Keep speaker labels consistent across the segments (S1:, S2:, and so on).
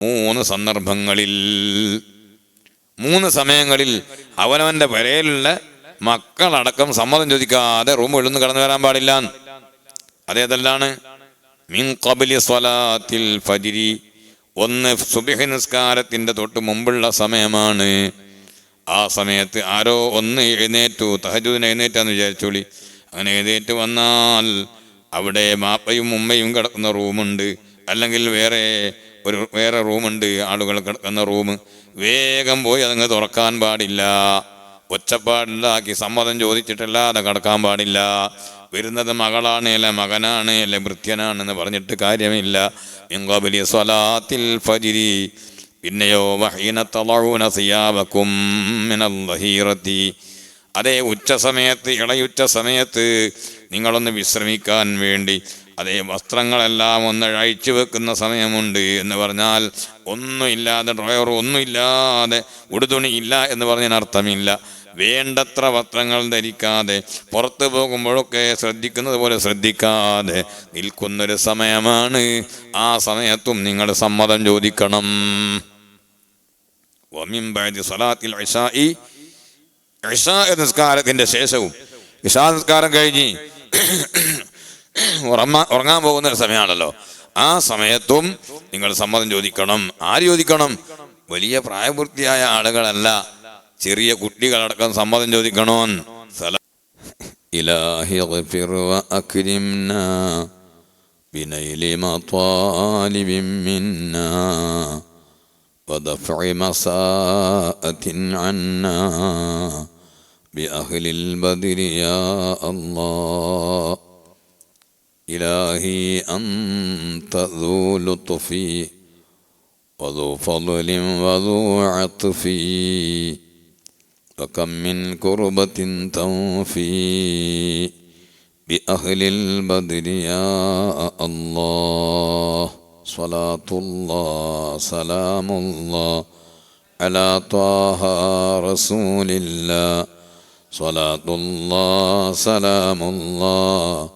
S1: 3 സന്ദർഭങ്ങളിൽ 3 സമയങ്ങളിൽ അവനവൻ്റെ പെരയിലുള്ള മക്കളടക്കം സമ്മതം ചോദിക്കാതെ റൂമുകളിൽ നിന്ന് കടന്നു വരാൻ പാടില്ല. അതേതെല്ലാണ്? മിൻ ഖബ്ലി സ്വലാത്തിൽ ഫജ്രി, ഒന്ന് സുബ്ഹി നിസ്കാരത്തിൻ്റെ തൊട്ട് മുമ്പുള്ള സമയമാണ്. ആ സമയത്ത് ആരോ ഒന്ന് എഴുന്നേറ്റു, തഹജ്ജുദിന് എഴുന്നേറ്റാന്ന് വിചാരിച്ചോളി. അങ്ങനെ എഴുന്നേറ്റ് വന്നാൽ അവിടെ മാപ്പയും ഉമ്മയും കിടക്കുന്ന റൂമുണ്ട്, അല്ലെങ്കിൽ വേറെ റൂമുണ്ട്, ആളുകൾ കിടക്കുന്ന റൂം. വേഗം പോയി അതങ്ങ് തുറക്കാൻ പാടില്ല. ഒച്ചപ്പാടുണ്ടാക്കി സമ്മതം ചോദിച്ചിട്ടല്ലാതെ കിടക്കാൻ പാടില്ല. വരുന്നത് മകളാണ്, അല്ല മകനാണ്, അല്ലെ ഭൃത്യനാണെന്ന് പറഞ്ഞിട്ട് കാര്യമില്ല. മിൻ ഖബ്ലി സ്വലാത്തിൽ ഫജ്രി. പിന്നെയോ വഹീന തളഊന സിയാബകും മിനൽ ദഹീറതി, അതേ ഉച്ചസമയത്ത്, ഇളയുച്ച സമയത്ത് നിങ്ങളൊന്ന് വിശ്രമിക്കാൻ വേണ്ടി അതേ വസ്ത്രങ്ങളെല്ലാം ഒന്ന് അഴിച്ചു വെക്കുന്ന സമയമുണ്ട്. എന്ന് പറഞ്ഞാൽ ഒന്നുമില്ലാതെ, ഡ്രോയർ ഒന്നുമില്ലാതെ, ഉടുതുണി ഇല്ല എന്ന് പറഞ്ഞതിനർത്ഥമില്ല. വേണ്ടത്ര വസ്ത്രങ്ങൾ ധരിക്കാതെ പുറത്തു പോകുമ്പോഴൊക്കെ ശ്രദ്ധിക്കുന്നത് പോലെ ശ്രദ്ധിക്കാതെ നിൽക്കുന്നൊരു സമയമാണ്. ആ സമയത്തും നിങ്ങൾ സമ്മതം ചോദിക്കണം. വമിൻ ബഅദി സ്വലാത്തിൽ ഇശാഇ, ഇശാ നിസ്കാരത്തിൻ്റെ ശേഷവും, ഇശാ നിസ്കാരം കഴിഞ്ഞ് ഉറങ്ങാൻ പോകുന്ന ഒരു സമയമാണല്ലോ, ആ സമയത്തും നിങ്ങൾ സമ്മതം ചോദിക്കണം. ആര് ചോദിക്കണം? വലിയ പ്രായപൂർത്തിയായ ആളുകളല്ല, ചെറിയ കുട്ടികളടക്കം സമ്മതം ചോദിക്കണോ. ഇലാഹി ഗ്ഫിർ വ അക്രിംനാ ബിനൈലി മത്വാലിബിൻ മിന്നാ വദഫഇ മസാഅത്തിൻ അന്നാ ബിഅഹ്ലിൽ ബദ്രി യാ അല്ലാഹ്. ഇലാഹി അൻത ദൂ ലുത്ഫി വദൂ ഫളലിൻ വദൂ അത്ഫി വകം മിൻ കുർബത്തിൻ തൻഫി ബിഅഹ്ലിൽ ബദ്രി യാ അല്ലാഹ്. സ്വലാത്തുല്ലാഹ് സലാമുല്ലാഹ് അലാ ത്വാഹ റസൂലില്ലാഹ്. സ്വലാത്തുല്ലാഹ് സലാമുല്ലാഹ്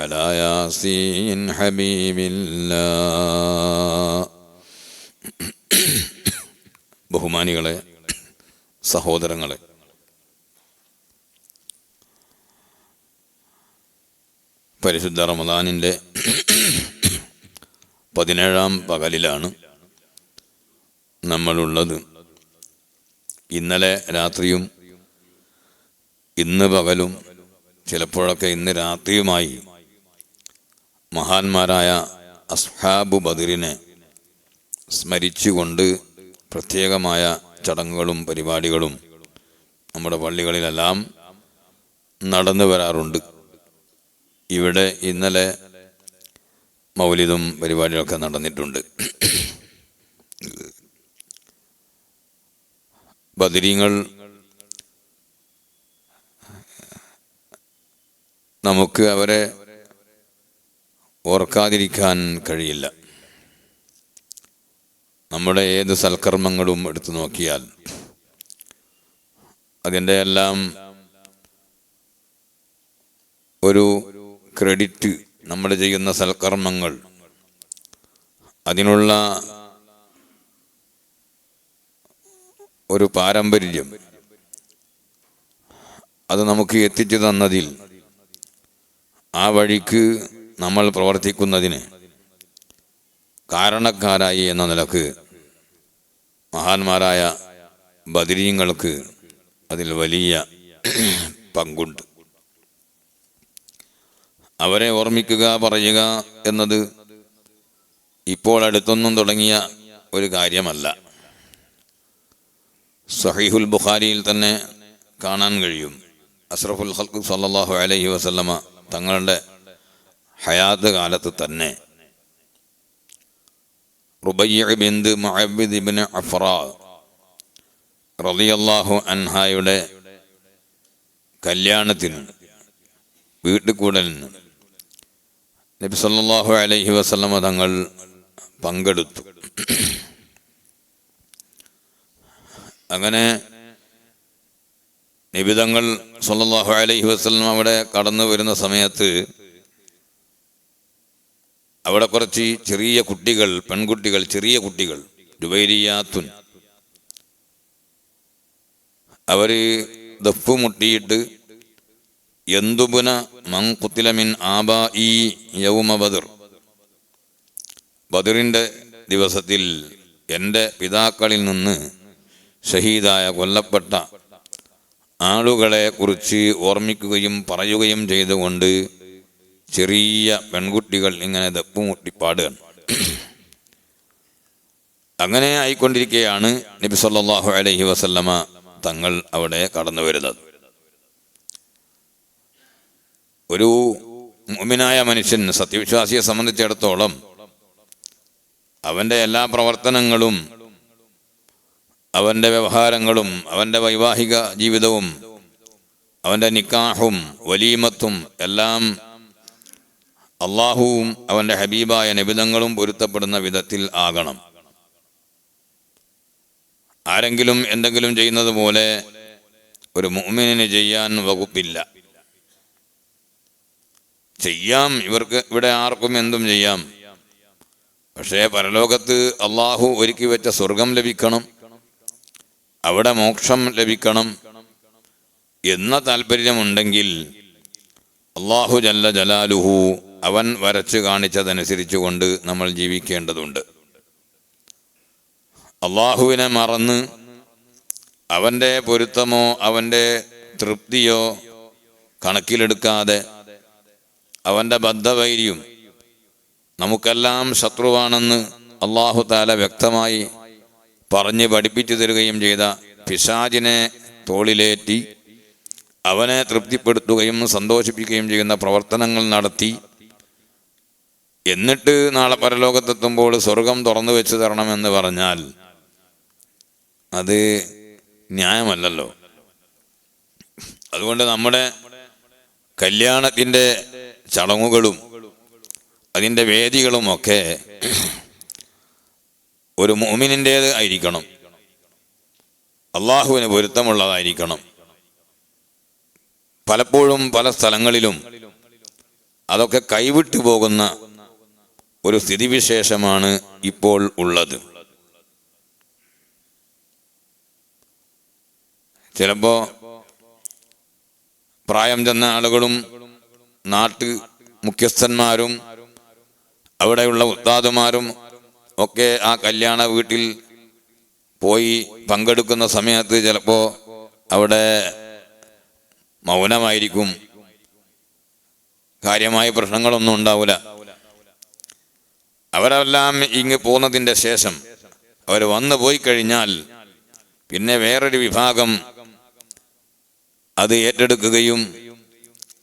S1: അലാ യാസീൻ ഹബീബില്ലാഹ്. ബഹുമാനികളെ, സഹോദരങ്ങളെ, പരിശുദ്ധ റമദാനിൻ്റെ 17ാം പകലിലാണ് നമ്മളുള്ളത്. ഇന്നലെ രാത്രിയും ഇന്ന് പകലും ചിലപ്പോഴൊക്കെ ഇന്ന് രാത്രിയുമായി മഹാന്മാരായ അസ്ഹാബു ബദറിനെ സ്മരിച്ചുകൊണ്ട് പ്രത്യേകമായ ചടങ്ങുകളും പരിപാടികളും നമ്മുടെ പള്ളികളിലെല്ലാം നടന്നു വരാറുണ്ട്. ഇവിടെ ഇന്നലെ മൗലിദും പരിപാടികളൊക്കെ നടന്നിട്ടുണ്ട്. ബദരീങ്ങൾ നമുക്ക് അവരെ ഓർക്കാതിരിക്കാൻ കഴിയില്ല. നമ്മുടെ ഏത് സൽക്കർമ്മങ്ങളും എടുത്തു നോക്കിയാൽ അതിൻ്റെ എല്ലാം ഒരു ക്രെഡിറ്റ്, നമ്മൾ ചെയ്യുന്ന സൽക്കർമ്മങ്ങൾ, അതിനുള്ള ഒരു പാരമ്പര്യം, അത് നമുക്ക് എത്തിച്ചു തന്നതിൽ, ആ വഴിക്ക് നമ്മൾ പ്രവർത്തിക്കുന്നതിന് കാരണക്കാരായി എന്ന നിലക്ക് മഹാന്മാരായ ബദരീങ്ങൾക്ക് അതിൽ വലിയ പങ്കുണ്ട്. അവരെ ഓർമ്മിക്കുക, പറയുക എന്നത് ഇപ്പോൾ അടുത്തൊന്നും തുടങ്ങിയ ഒരു കാര്യമല്ല. സഹീഹുൽ ബുഖാരിയിൽ തന്നെ കാണാൻ കഴിയും, അഷ്റഫുൽ ഖൽഖ് സല്ലല്ലാഹു അലൈഹി വസല്ലമ തങ്ങളുടെ ഹയാത്ത് കാലത്ത് തന്നെ റുബയ്യ ബിൻത് മുഅവ്വിദ് ഇബ്നു അഫ്റാ റളിയല്ലാഹു അൻഹായുടെ കല്യാണത്തിന്, വീട്ടുകൂടലിന് നബി സല്ലല്ലാഹു അലൈഹി വസല്ലമ തങ്ങൾ പങ്കെടുത്തു. അങ്ങനെ നബി തങ്ങൾ സല്ലല്ലാഹു അലൈഹി വസല്ലം അവിടെ കടന്നു വരുന്ന സമയത്ത് അവിടെ കുറച്ച് ചെറിയ കുട്ടികൾ, പെൺകുട്ടികൾ, ചെറിയ കുട്ടികൾ, ജുവൈരിയാത്തുൻ, അവര് ദഫ് മുട്ടിയിട്ട് യന്തുബുന മൻ ഖുതില മിൻ ആബാഇ യൗമ ബദർ, ബദറിൻ്റെ ദിവസത്തിൽ എൻ്റെ പിതാക്കളിൽ നിന്ന് ഷഹീദായ കൊല്ലപ്പെട്ട ആളുകളെ കുറിച്ച് ഓർമ്മിക്കുകയും പറയുകയും ചെയ്തുകൊണ്ട് ചെറിയ പെൺകുട്ടികൾ ഇങ്ങനെ ദഫ് മുട്ടിപ്പാടുകയാണ്. അങ്ങനെ ആയിക്കൊണ്ടിരിക്കുകയാണ് നബി സല്ലല്ലാഹു അലൈഹി വസല്ലമ തങ്ങൾ അവിടെ കടന്നു വരുന്നത്. ഒരു മുഅ്മിനായ മനുഷ്യൻ, സത്യവിശ്വാസിയെ സംബന്ധിച്ചിടത്തോളം അവൻ്റെ എല്ലാ പ്രവർത്തനങ്ങളും, അവൻ്റെ വ്യവഹാരങ്ങളും, അവൻ്റെ വൈവാഹിക ജീവിതവും, അവൻ്റെ നിക്കാഹും വലീമത്തും എല്ലാം അള്ളാഹുവും അവൻ്റെ ഹബീബായ നബിതങ്ങളും പൊരുത്തപ്പെടുന്ന വിധത്തിൽ ആകണം. ആരെങ്കിലും എന്തെങ്കിലും ചെയ്യുന്നത് പോലെ ഒരു മുഅ്മിനിന് ചെയ്യാൻ വകുപ്പില്ല. ചെയ്യാം, ഇവർക്ക് ഇവിടെ ആർക്കും എന്തും ചെയ്യാം. പക്ഷേ പരലോകത്ത് അള്ളാഹു ഒരുക്കി വെച്ച സ്വർഗം ലഭിക്കണം, അവിടെ മോക്ഷം ലഭിക്കണം എന്ന താല്പര്യമുണ്ടെങ്കിൽ അള്ളാഹു ജല്ല ജലാലുഹു അവൻ വരച്ച് കാണിച്ചതനുസരിച്ച് കൊണ്ട് നമ്മൾ ജീവിക്കേണ്ടതുണ്ട്. അള്ളാഹുവിനെ മറന്ന് അവൻ്റെ പൊരുത്തമോ അവൻ്റെ തൃപ്തിയോ കണക്കിലെടുക്കാതെ അവൻ്റെ ബദ്ധവൈര്യം, നമുക്കെല്ലാം ശത്രുവാണെന്ന് അള്ളാഹു താല വ്യക്തമായി പറഞ്ഞ് പഠിപ്പിച്ചു തരികയും ചെയ്ത പിശാചിനെ തോളിലേറ്റി അവനെ തൃപ്തിപ്പെടുത്തുകയും സന്തോഷിപ്പിക്കുകയും ചെയ്യുന്ന പ്രവർത്തനങ്ങൾ നടത്തി എന്നിട്ട് നാളെ പരലോകത്തെത്തുമ്പോൾ സ്വർഗം തുറന്നു വെച്ച് തരണമെന്ന് പറഞ്ഞാൽ അത് ന്യായമല്ലല്ലോ. അതുകൊണ്ട് നമ്മുടെ കല്യാണത്തിൻ്റെ ചടങ്ങുകളും അതിൻ്റെ വേദികളുമൊക്കെ ഒരു മുഅ്മിനിൻ്റേത് ആയിരിക്കണം, അള്ളാഹുവിന് പൊരുത്തമുള്ളതായിരിക്കണം. പലപ്പോഴും പല സ്ഥലങ്ങളിലും അതൊക്കെ കൈവിട്ടു പോകുന്ന ഒരു സ്ഥിതിവിശേഷമാണ് ഇപ്പോൾ ഉള്ളത്. ചിലപ്പോൾ പ്രായം ചെന്ന ആളുകളും നാട്ടു മുഖ്യസ്ഥന്മാരും അവിടെയുള്ള ഉസ്താദുമാരും ഒക്കെ ആ കല്യാണ വീട്ടിൽ പോയി പങ്കെടുക്കുന്ന സമയത്ത് ചിലപ്പോൾ അവിടെ മൗനമായിരിക്കും, കാര്യമായ പ്രശ്നങ്ങളൊന്നും ഉണ്ടാവില്ല. അവരെല്ലാം ഇങ്ങ് പോകുന്നതിൻ്റെ ശേഷം അവർ വന്നു പോയി കഴിഞ്ഞാൽ പിന്നെ വേറൊരു വിഭാഗം അത് ഏറ്റെടുക്കുകയും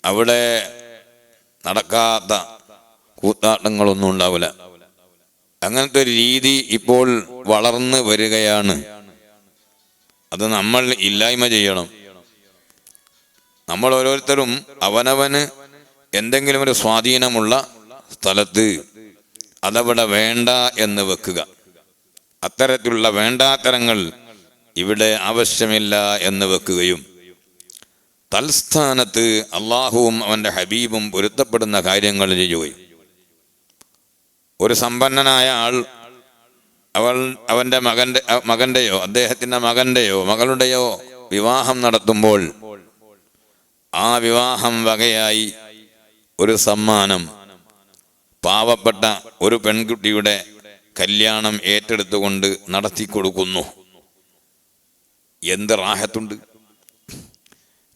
S1: അവിടെ നടക്കാത്ത കൂത്താട്ടങ്ങളൊന്നും ഉണ്ടാവില്ല. അങ്ങനത്തെ ഒരു രീതി ഇപ്പോൾ വളർന്നു വരികയാണ്. അത് നമ്മൾ ഇല്ലായ്മ ചെയ്യണം. നമ്മൾ ഓരോരുത്തരും അവനവന് എന്തെങ്കിലും ഒരു സ്വാധീനമുള്ള സ്ഥലത്ത് അതവിടെ വേണ്ട എന്ന് വെക്കുക. അത്തരത്തിലുള്ള വേണ്ടാത്തരങ്ങൾ ഇവിടെ ആവശ്യമില്ല എന്ന് വെക്കുകയും തൽസ്ഥാനത്ത് അള്ളാഹുവും അവൻ്റെ ഹബീബും പൊരുത്തപ്പെടുന്ന കാര്യങ്ങൾ ചെയ്യുകയും. ഒരു സമ്പന്നനായ ആൾ അവൻ്റെ മകൻ്റെയോ അദ്ദേഹത്തിൻ്റെ മകൻ്റെയോ മകളുടെയോ വിവാഹം നടത്തുമ്പോൾ ആ വിവാഹം വകയായി ഒരു സമ്മാനം പാവപ്പെട്ട ഒരു പെൺകുട്ടിയുടെ കല്യാണം ഏറ്റെടുത്തുകൊണ്ട് നടത്തി കൊടുക്കുന്നു. എന്ത് റാഹത്തുണ്ട്!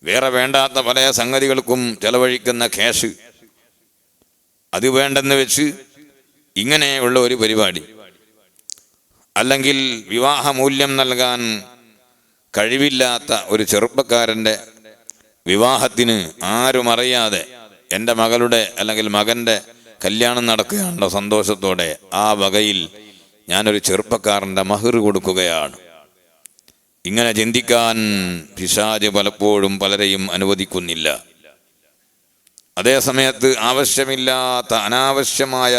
S1: വേറെ വേണ്ടാത്ത പല സംഗതികൾക്കും ചെലവഴിക്കുന്ന ക്യാഷ് അത് വേണ്ടെന്ന് വെച്ച് ഇങ്ങനെയുള്ള ഒരു പരിപാടി, അല്ലെങ്കിൽ വിവാഹമൂല്യം നൽകാൻ കഴിവില്ലാത്ത ഒരു ചെറുപ്പക്കാരൻ്റെ വിവാഹത്തിന് ആരും അറിയാതെ എൻ്റെ മകളുടെ അല്ലെങ്കിൽ മകൻ്റെ കല്യാണം നടക്കുകയാണല്ലോ സന്തോഷത്തോടെ, ആ വകയിൽ ഞാനൊരു ചെറുപ്പക്കാരൻ്റെ മഹർ കൊടുക്കുകയാണ്. ഇങ്ങനെ ചിന്തിക്കാൻ പിശാച് പലപ്പോഴും പലരെയും അനുവദിക്കുന്നില്ല. അതേ സമയത്ത് ആവശ്യമില്ലാത്ത അനാവശ്യമായ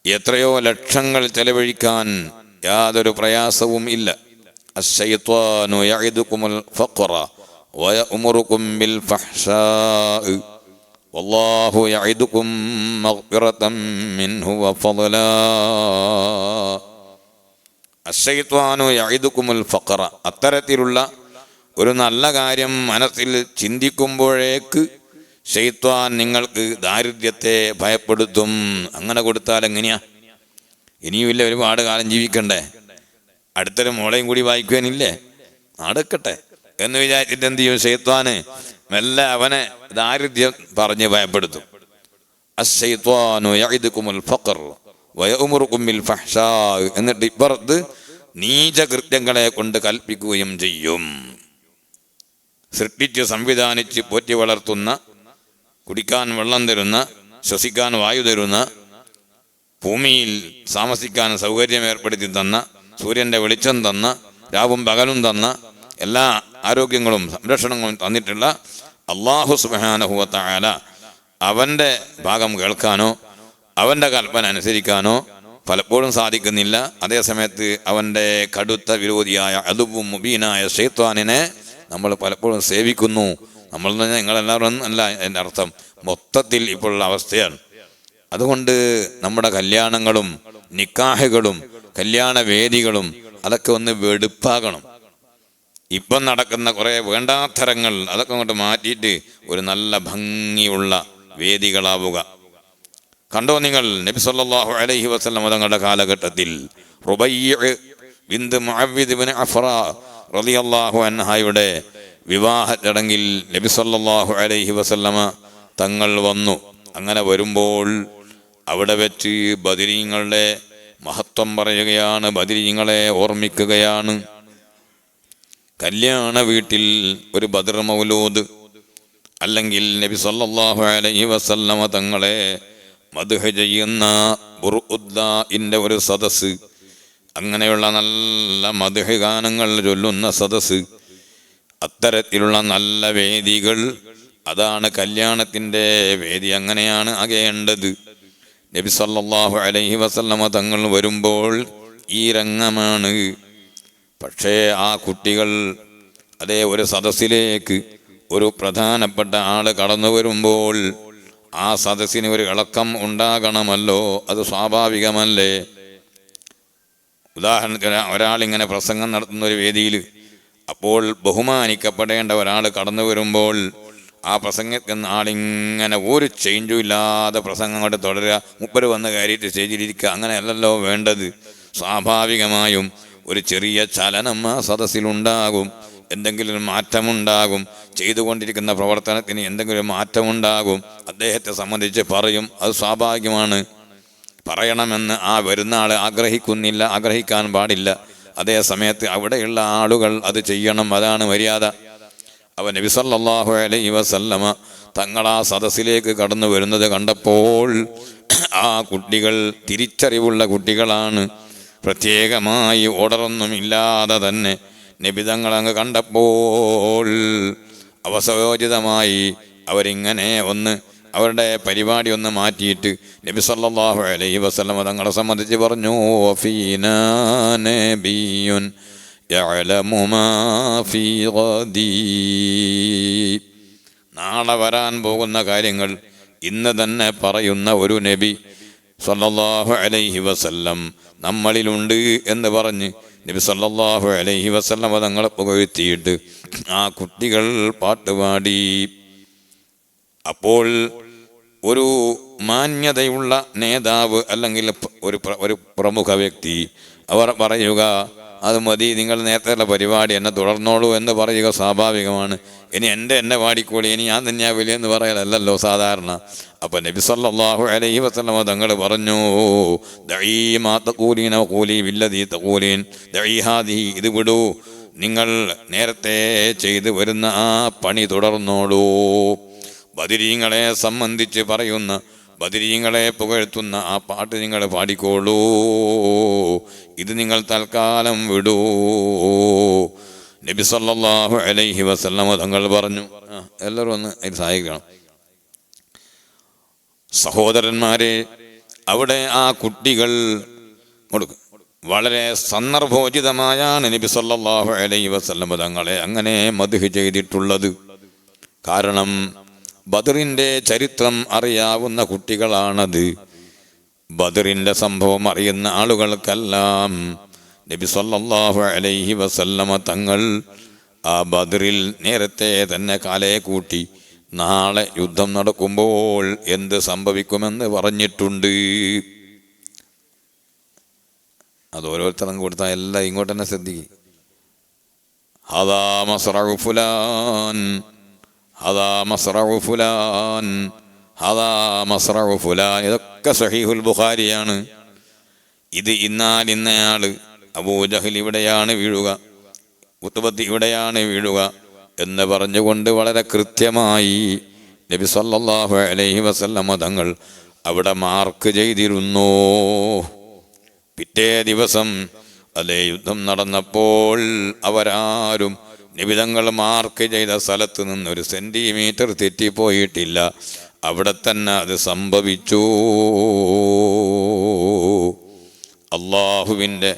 S1: എത്രയോ ലക്ഷങ്ങൾ ചെലവഴിക്കാൻ യാതൊരു പ്രയാസവും ഇല്ല. അശ്ശൈത്വാനു യഇദുകുമുൽ ഫഖറ വയഅ്മുറുകും ബിൽ ഫഹ്ശാഇ വല്ലാഹു യഇദുകും മഗ്ഫിറതൻ മിൻഹു വഫളലാ. അശ്ശൈത്വാനു യഇദുകുമുൽ ഫഖറ, അത്തരത്തിലുള്ള ഒരു നല്ല കാര്യം മനസ്സിൽ ചിന്തിക്കുമ്പോഴേക്ക് ശൈത്വാൻ നിങ്ങൾക്ക് ദാരിദ്ര്യത്തെ ഭയപ്പെടുത്തും. അങ്ങനെ കൊടുത്താൽ എങ്ങനെയാ? ഇനിയുമില്ല, ഒരുപാട് കാലം ജീവിക്കണ്ടേ, അടുത്തൊരു മോളെയും കൂടി വായിക്കുവാനില്ലേ, നടക്കട്ടെ എന്ന് വിചാരിച്ചിട്ട് എന്ത് ചെയ്യും? ശൈത്വാന് മെല്ലെ അവനെ ദാരിദ്ര്യം പറഞ്ഞ് ഭയപ്പെടുത്തും. അശ്ശൈത്വാനു യഇദുകുമുൽ ഫഖർ വയഅ്മുറുകും ബിൽ ഫഹ്ശാ, എന്നിട്ട് ഇപ്പുറത്ത് നീചകൃത്യങ്ങളെ കൊണ്ട് കൽപ്പിക്കുകയും ചെയ്യും. സൃഷ്ടിച്ച് സംവിധാനിച്ച് പോറ്റി വളർത്തുന്ന, കുടിക്കാൻ വെള്ളം തരുന്ന, ശ്വസിക്കാൻ വായു തരുന്ന, ഭൂമിയിൽ താമസിക്കാൻ സൗകര്യം ഏർപ്പെടുത്തി തന്ന, സൂര്യൻ്റെ വെളിച്ചം തന്ന, രാവും പകലും തന്ന, എല്ലാ ആരോഗ്യങ്ങളും സംരക്ഷണങ്ങളും തന്നിട്ടുള്ള അല്ലാഹു സുബ്ഹാനഹു വ തആല അവൻ്റെ ഭാഗം കേൾക്കാനോ അവൻ്റെ കൽപ്പന അനുസരിക്കാനോ പലപ്പോഴും സാധിക്കുന്നില്ല. അതേസമയത്ത് അവൻ്റെ കടുത്ത വിരോധിയായ അദുവ്വും മുബീനായ ശൈത്വാനിനെ നമ്മൾ പലപ്പോഴും സേവിക്കുന്നു. നമ്മൾ നിങ്ങളെല്ലാവരും അല്ല, എൻ്റെ അർത്ഥം മൊത്തത്തിൽ ഇപ്പോഴുള്ള അവസ്ഥയാണ്. അതുകൊണ്ട് നമ്മുടെ കല്യാണങ്ങളും നിക്കാഹുകളും കല്യാണ വേദികളും അതൊക്കെ ഒന്ന് വെടുപ്പാകണം. ഇപ്പം നടക്കുന്ന കുറേ വേണ്ടാത്തരങ്ങൾ അതൊക്കെ അങ്ങോട്ട് മാറ്റിയിട്ട് ഒരു നല്ല ഭംഗിയുള്ള വേദികളാവുക. കണ്ടോ നിങ്ങൾ, നബി സല്ലല്ലാഹു അലൈഹി വസല്ലം തങ്ങളുടെ കാലഘട്ടത്തിൽ റുബയ്യ് ബിൻത് മുഅവ്വിദ് ഇബ്നു അഫ്റാ റളിയല്ലാഹു അൻഹയുടെ വിവാഹ ചടങ്ങിൽ നബി സല്ലല്ലാഹു അലൈഹി വസല്ലമ തങ്ങൾ വന്നു. അങ്ങനെ വരുമ്പോൾ അവിടെ വെച്ച് ബദരീങ്ങളുടെ മഹത്വം പറയുകയാണ്, ബദരീങ്ങളെ ഓർമ്മിക്കുകയാണ്. കല്യാണ വീട്ടിൽ ഒരു ബദർ മൗലൂദ് അല്ലെങ്കിൽ നബി സല്ലല്ലാഹു അലൈഹി വസല്ലമ തങ്ങളെ മദ്ഹ് ചെയ്യുന്ന ബുർഉദ്ദാഇന്റെ ഒരു സദസ്, അങ്ങനെയുള്ള നല്ല മദ്ഹ് ഗാനങ്ങൾ ചൊല്ലുന്ന സദസ്, അത്തരത്തിലുള്ള നല്ല വേദികൾ, അതാണ് കല്യാണത്തിൻ്റെ വേദി. അങ്ങനെയാണ് ആകേണ്ടത്. നബി സല്ലല്ലാഹു അലൈഹി വസല്ലമ തങ്ങൾ വരുമ്പോൾ ഈ രംഗമാണ്. പക്ഷേ ആ കുട്ടികൾ അതേ ഒരു സദസ്സിലേക്ക് ഒരു പ്രധാനപ്പെട്ട ആള് കടന്നു വരുമ്പോൾ ആ സദസ്സിന് ഒരു ഇളക്കം ഉണ്ടാകണമല്ലോ, അത് സ്വാഭാവികമല്ലേ? ഉദാഹരണത്തിന് ഒരാളിങ്ങനെ പ്രസംഗം നടത്തുന്ന ഒരു വേദിയിൽ, അപ്പോൾ ബഹുമാനിക്കപ്പെടേണ്ട ഒരാൾ കടന്നു വരുമ്പോൾ ആ പ്രസംഗിക്കുന്ന ആളിങ്ങനെ ഒരു ചേഞ്ചും ഇല്ലാതെ പ്രസംഗം കൊണ്ട് തുടരുക, മുപ്പര് വന്ന് കയറിയിട്ട് സ്റ്റേജിലിരിക്കുക, അങ്ങനെയല്ലല്ലോ വേണ്ടത്. സ്വാഭാവികമായും ഒരു ചെറിയ ചലനം ആ സദസ്സിലുണ്ടാകും, എന്തെങ്കിലും ഒരു മാറ്റമുണ്ടാകും, ചെയ്തുകൊണ്ടിരിക്കുന്ന പ്രവർത്തനത്തിന് എന്തെങ്കിലും ഒരു മാറ്റമുണ്ടാകും. അദ്ദേഹത്തെ സംബന്ധിച്ച് പറയും, അത് സ്വാഭാവികമാണ്. പറയണമെന്ന് ആ വരുന്ന ആൾ ആഗ്രഹിക്കുന്നില്ല, ആഗ്രഹിക്കാൻ പാടില്ല. അതേ സമയത്ത് അവിടെയുള്ള ആളുകൾ അത് ചെയ്യണം, അതാണ് മര്യാദ. അവൻ നബി സല്ലല്ലാഹു അലൈഹി വസല്ലമ തങ്ങളാ സദസ്സിലേക്ക് കടന്നു വരുന്നത് കണ്ടപ്പോൾ ആ കുട്ടികൾ തിരിച്ചറിവുള്ള കുട്ടികളാണ്. പ്രത്യേകമായി ഓർഡറൊന്നുമില്ലാതെ തന്നെ നബി തങ്ങളങ്ങ് കണ്ടപ്പോൾ അവസരോചിതമായി അവരിങ്ങനെ ഒന്ന് അവരുടെ പരിപാടി ഒന്ന് മാറ്റിയിട്ട് നബി സല്ലല്ലാഹു അലൈഹി വസല്ലമ തങ്ങളെ സംബന്ധിച്ച് പറഞ്ഞു, ഫീനാ നബിയ്യുൻ യഅലമു മാ ഫീ ഗദീ, നാളെ വരാൻ പോകുന്ന കാര്യങ്ങൾ ഇന്ന് തന്നെ പറയുന്ന ഒരു നബി സല്ലല്ലാഹു അലൈഹി വസല്ലം നമ്മളിലുണ്ട് എന്ന് പറഞ്ഞ് നബി സല്ലല്ലാഹു അലൈഹി വസല്ലം തങ്ങളെ പുകഴ്ത്തിയിട്ട് ആ കുട്ടികൾ പാട്ടുപാടി. അപ്പോൾ ഒരു മാന്യതയുള്ള നേതാവ് അല്ലെങ്കിൽ ഒരു പ്രമുഖ വ്യക്തി അവർ പറയുക, അത് മതി, നിങ്ങൾ നേരത്തെയുള്ള പരിപാടി എന്നെ തുടർന്നോളൂ എന്ന് പറയുക സ്വാഭാവികമാണ്. ഇനി എന്നെ പാടിക്കോളി, ഇനി ഞാൻ തന്നെയാ വലിയെന്ന് പറയലല്ലോ സാധാരണ. അപ്പം നബി സല്ലല്ലാഹു അലൈഹി വസല്ലം തങ്ങൾ പറഞ്ഞു, ദഈ മാ തഖൂലീന വഖൂലി ബില്ലദീ തഖൂലീൻ ദഈ ഹാദിഹി, ഇത് വിടൂ, നിങ്ങൾ നേരത്തെ ചെയ്തു വരുന്ന ആ പണി തുടർന്നോളൂ. ബദരീങ്ങളെ സംബന്ധിച്ച് പറയുന്ന, ബദരീങ്ങളെ പുകഴ്ത്തുന്ന ആ പാട്ട് നിങ്ങൾ പാടിക്കോളൂ, ഇത് നിങ്ങൾ തൽക്കാലം വിടൂ. നബി സല്ലല്ലാഹു അലൈഹി വസല്ലം തങ്ങൾ പറഞ്ഞു. എല്ലാവരും ഒന്ന് അതിന് സഹായിക്കണം. സഹോദരന്മാരെ, അവിടെ ആ കുട്ടികൾ വളരെ സന്ദർഭോചിതമായാണ് നബി സല്ലല്ലാഹു അലൈഹി വസല്ലം തങ്ങളെ അങ്ങനെ മദ്ഹ് ചെയ്തിട്ടുള്ളത്. കാരണം ബദറിൻ്റെ ചരിത്രം അറിയാവുന്ന കുട്ടികളാണത്. ബദറിൻ്റെ സംഭവം അറിയുന്ന ആളുകൾക്കെല്ലാം നബി സല്ലല്ലാഹു അലൈഹി വസല്ലമ തങ്ങൾ ആ ബദറിൽ നേരത്തെ തന്നെ കാലേ കൂട്ടി നാളെ യുദ്ധം നടക്കുമ്പോൾ എന്ത് സംഭവിക്കുമെന്ന് പറഞ്ഞിട്ടുണ്ട്. അത് ഓരോരുത്തരും കൊടുത്താൽ എല്ലാം ഇങ്ങോട്ട് തന്നെ ശ്രദ്ധിക്കും. ഹദാ മസ്റഉ ഫുലാൻ, ഹദാ മസ്റഉ ഫുലാൻ, ഹദാ മസ്റഉ ഫുലാൻ. ഇതൊക്കെ സഹീഹുൽ ബുഖാരിയാണ്. ഇത് ഇന്നയാള് അബൂജഹൽ ഇവിടെയാണ് വീഴുക, ഉത്ബത്ത് ഇവിടെയാണ് വീഴുക എന്ന് പറഞ്ഞുകൊണ്ട് വളരെ കൃത്യമായി നബി സല്ലല്ലാഹു അലൈഹി വസല്ലമ തങ്ങൾ അവിടെ മാർക്ക് ചെയ്തിരുന്നു. പിറ്റേ ദിവസം അതേ യുദ്ധം നടന്നപ്പോൾ അവരാരും നബി തങ്ങൾ മാർക്ക് ചെയ്ത സ്ഥലത്ത് നിന്ന് 1 സെന്റിമീറ്റർ തെറ്റിപ്പോയിട്ടില്ല. അവിടെ തന്നെ അത് സംഭവിച്ചു. അള്ളാഹുവിൻ്റെ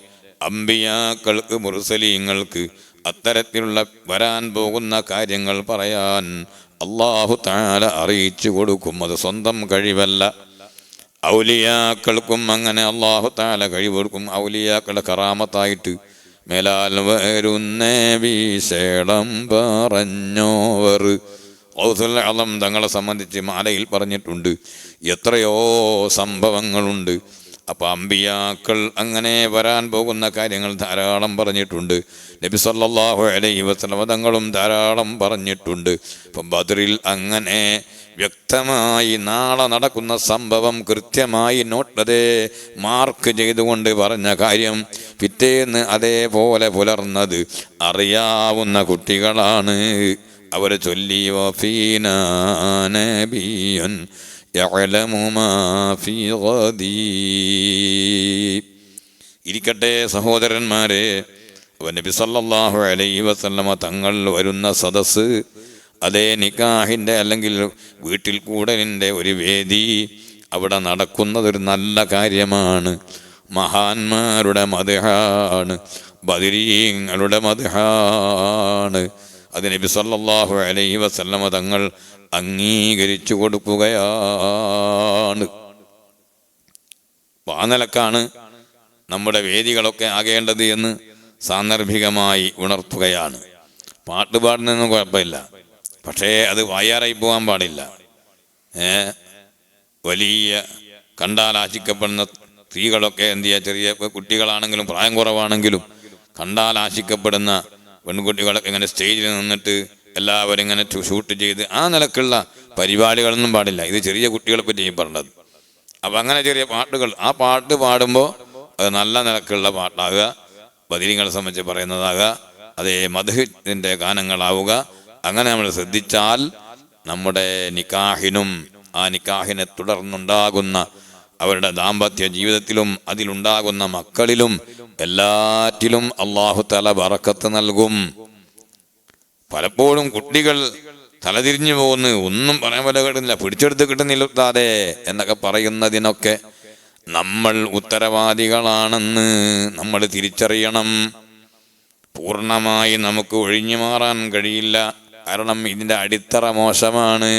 S1: അമ്പിയാക്കൾക്ക്, മുർസലീങ്ങൾക്ക് അത്തരത്തിലുള്ള വരാൻ പോകുന്ന കാര്യങ്ങൾ പറയാൻ അള്ളാഹു തആല അറിയിച്ചു കൊടുക്കും. അത് സ്വന്തം കഴിവല്ല. ഔലിയാക്കൾക്കും അങ്ങനെ അള്ളാഹു തആല കഴിവ് കൊടുക്കും. ഔലിയാക്കളുടെ കറാമത്തായിട്ട് മേലാൽ വരുന്ന വിശേഷം പറഞ്ഞോവർ ഖൗസുൽ അളം തങ്ങളെ സംബന്ധിച്ച് മാലയിൽ പറഞ്ഞിട്ടുണ്ട്. എത്രയോ സംഭവങ്ങളുണ്ട്. അപ്പം അമ്പിയാക്കൾ അങ്ങനെ വരാൻ പോകുന്ന കാര്യങ്ങൾ ധാരാളം പറഞ്ഞിട്ടുണ്ട്. നബി സല്ലല്ലാഹു അലൈഹി വസല്ലം തങ്ങളും ധാരാളം പറഞ്ഞിട്ടുണ്ട്. അപ്പം ബദറിൽ അങ്ങനെ വ്യക്തമായി നാളെ നടക്കുന്ന സംഭവം കൃത്യമായി നോട്ടതേ മാർക്ക് ചെയ്തുകൊണ്ട് പറഞ്ഞ കാര്യം പിറ്റേന്ന് അതേപോലെ പുലർന്നത് അറിയാവുന്ന കുട്ടികളാണ്. അവർ ചൊല്ലി വഫീനാ നബിയ്യുൻ യഅലമു മാ ഫീ ഗദീ. ഇരിക്കട്ടെ സഹോദരന്മാരെ, നബി സല്ലല്ലാഹു അലൈഹി വസല്ലമ തങ്ങൾ വരുന്ന സദസ്സ് അതേ നിക്കാഹിൻ്റെ അല്ലെങ്കിൽ വീട്ടിൽ കൂടലിൻ്റെ ഒരു വേദി അവിടെ നടക്കുന്നതൊരു നല്ല കാര്യമാണ്. മഹാന്മാരുടെ മദ്ഹാണ്, ബദരീങ്ങളുടെ മദ്ഹാണ്. അത് നബി സല്ലല്ലാഹു അലൈഹി വസല്ലമ തങ്ങൾ അംഗീകരിച്ചു കൊടുക്കുകയാണ്. ആ നിലക്കാണ് നമ്മുടെ വേദികളൊക്കെ ആകേണ്ടത് എന്ന് സാന്ദർഭികമായി ഉണർത്തുകയാണ്. പാട്ട് പാടുന്നതൊന്നും കുഴപ്പമില്ല, പക്ഷേ അത് വായാറായി പോകാൻ പാടില്ല. വലിയ കണ്ടാൽ ആശിക്കപ്പെടുന്ന സ്ത്രീകളൊക്കെ എന്ത് ചെയ്യുക, ചെറിയ കുട്ടികളാണെങ്കിലും പ്രായം കുറവാണെങ്കിലും കണ്ടാൽ ആശിക്കപ്പെടുന്ന പെൺകുട്ടികളൊക്കെ ഇങ്ങനെ സ്റ്റേജിൽ നിന്നിട്ട് എല്ലാവരും ഇങ്ങനെ ഷൂട്ട് ചെയ്ത് ആ നിലക്കുള്ള പരിപാടികളൊന്നും പാടില്ല. ഇത് ചെറിയ കുട്ടികളെ പറ്റി പറഞ്ഞത്. അപ്പം അങ്ങനെ ചെറിയ പാട്ടുകൾ, ആ പാട്ട് പാടുമ്പോൾ അത് നല്ല നിലക്കുള്ള പാട്ടാകുക, ബദരീങ്ങളെ സംബന്ധിച്ച് പറയുന്നതാകുക, അതേ മദ്ഹിന്റെ ഗാനങ്ങളാവുക. അങ്ങനെ നമ്മൾ ശ്രദ്ധിച്ചാൽ നമ്മുടെ നിക്കാഹിനും ആ നിക്കാഹിനെ തുടർന്നുണ്ടാകുന്ന അവരുടെ ദാമ്പത്യ ജീവിതത്തിലും അതിലുണ്ടാകുന്ന മക്കളിലും എല്ലാറ്റിലും അല്ലാഹു തആല ബറക്കത്ത് നൽകും. പലപ്പോഴും കുട്ടികൾ തലതിരിഞ്ഞു പോകുന്നു, ഒന്നും പറയാൻ പോലെ കിട്ടുന്നില്ല, പിടിച്ചെടുത്ത് കിട്ടുന്നില്ലാതെ എന്നൊക്കെ പറയുന്നതിനൊക്കെ നമ്മൾ ഉത്തരവാദികളാണെന്ന് നമ്മൾ തിരിച്ചറിയണം. പൂർണ്ണമായി നമുക്ക് ഒഴിഞ്ഞു മാറാൻ കഴിയില്ല. കാരണം ഇതിൻ്റെ അടിത്തറ മോശമാണ്.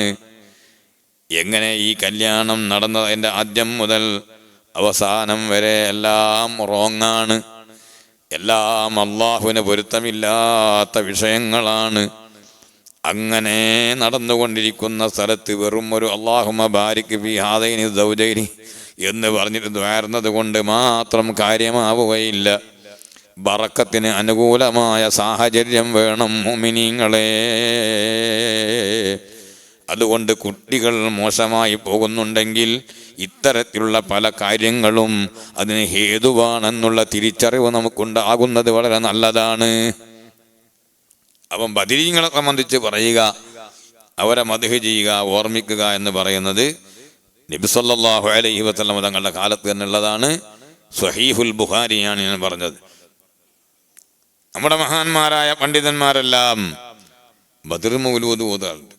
S1: എങ്ങനെ ഈ കല്യാണം നടന്നതിൻ്റെ ആദ്യം മുതൽ അവസാനം വരെ എല്ലാം റോങ്ങാണ്, എല്ലാം അള്ളാഹുവിന് പൊരുത്തമില്ലാത്ത വിഷയങ്ങളാണ്. അങ്ങനെ നടന്നുകൊണ്ടിരിക്കുന്ന സ്ഥലത്ത് വെറും ഒരു അല്ലാഹുമ്മ ബാരിക് ഫീ ഹാദൈനി സൗജൈനി എന്ന് പറഞ്ഞിട്ട് ദ്വാരുന്നത് കൊണ്ട് മാത്രം കാര്യമാവുകയില്ല. ബറക്കത്തിന് അനുകൂലമായ സാഹചര്യം വേണം മുഅ്മിനീങ്ങളെ. അതുകൊണ്ട് കുട്ടികൾ മോശമായി പോകുന്നുണ്ടെങ്കിൽ ഇത്തരത്തിലുള്ള പല കാര്യങ്ങളും അതിന് ഹേതുവാണെന്നുള്ള തിരിച്ചറിവ് നമുക്കുണ്ടാകുന്നത് വളരെ നല്ലതാണ്. അപ്പം ബദരീങ്ങളെ സംബന്ധിച്ച് പറയുക, അവരെ മദ്ഹ് ചെയ്യുക, ഓർമ്മിക്കുക എന്ന് പറയുന്നത് നബി സല്ലല്ലാഹു അലൈഹി വസല്ലം തങ്ങളുടെ കാലത്ത് തന്നെ ഉള്ളതാണ്. സ്വഹീഹുൽ ബുഖാരിയാണ് ഞാൻ പറഞ്ഞത്. നമ്മുടെ മഹാന്മാരായ പണ്ഡിതന്മാരെല്ലാം ബദർ മൗലൂദ് ഓതാറുണ്ട്.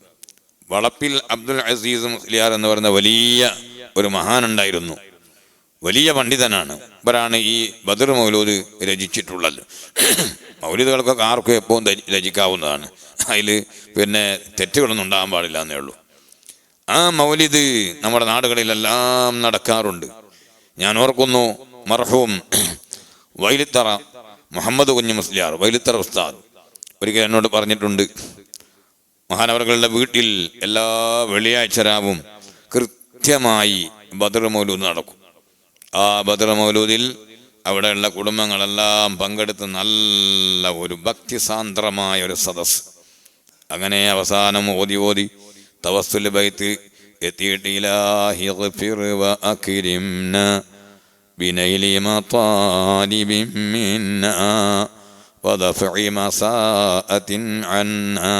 S1: വളപ്പിൽ അബ്ദുൽ അസീസ് മുസ്ലിയാർ എന്ന് പറയുന്ന വലിയ ഒരു മഹാനുണ്ടായിരുന്നു, വലിയ പണ്ഡിതനാണ്. ഇവരാണ് ഈ ബദർ മൗലൂദ് രചിച്ചിട്ടുള്ളത്. മൗലൂദുകൾക്കൊക്കെ ആർക്കും എപ്പോഴും രചിക്കാവുന്നതാണ്, അതിൽ പിന്നെ തെറ്റുകളൊന്നും ഉണ്ടാകാൻ പാടില്ല എന്നേ ഉള്ളൂ. ആ മൗലിദ് നമ്മുടെ നാടുകളിലെല്ലാം നടക്കാറുണ്ട്. ഞാൻ ഓർക്കുന്നു, മർഹൂം വൈലിത്തറ മുഹമ്മദ് കുഞ്ഞു മുസ്ലിയാർ വൈലുത്തറ ഉസ്താദ് ഒരിക്കൽ എന്നോട് പറഞ്ഞിട്ടുണ്ട്, മഹാനവറുകളുടെ വീട്ടിൽ എല്ലാ വെള്ളിയാഴ്ച രാവും കൃത്യമായി ബദർ മൗലൂദ് നടക്കും. ആ ബദർ മൗലൂദിൽ അവിടെയുള്ള കുടുംബങ്ങളെല്ലാം പങ്കെടുത്ത് നല്ല ഒരു ഭക്തിസാന്ദ്രമായ ഒരു സദസ്. അങ്ങനെ അവസാനം ഓതി തവസ്സുൽ ബൈത്ത് എത്തിയിട്ട് ഇലാഹി ഗ്ഫിർ വ അക്രിംന ബിനൈലി മതാലിബിൻ മിന്നാ വദഫഇ മസാഅത്തിൻ അന്നാ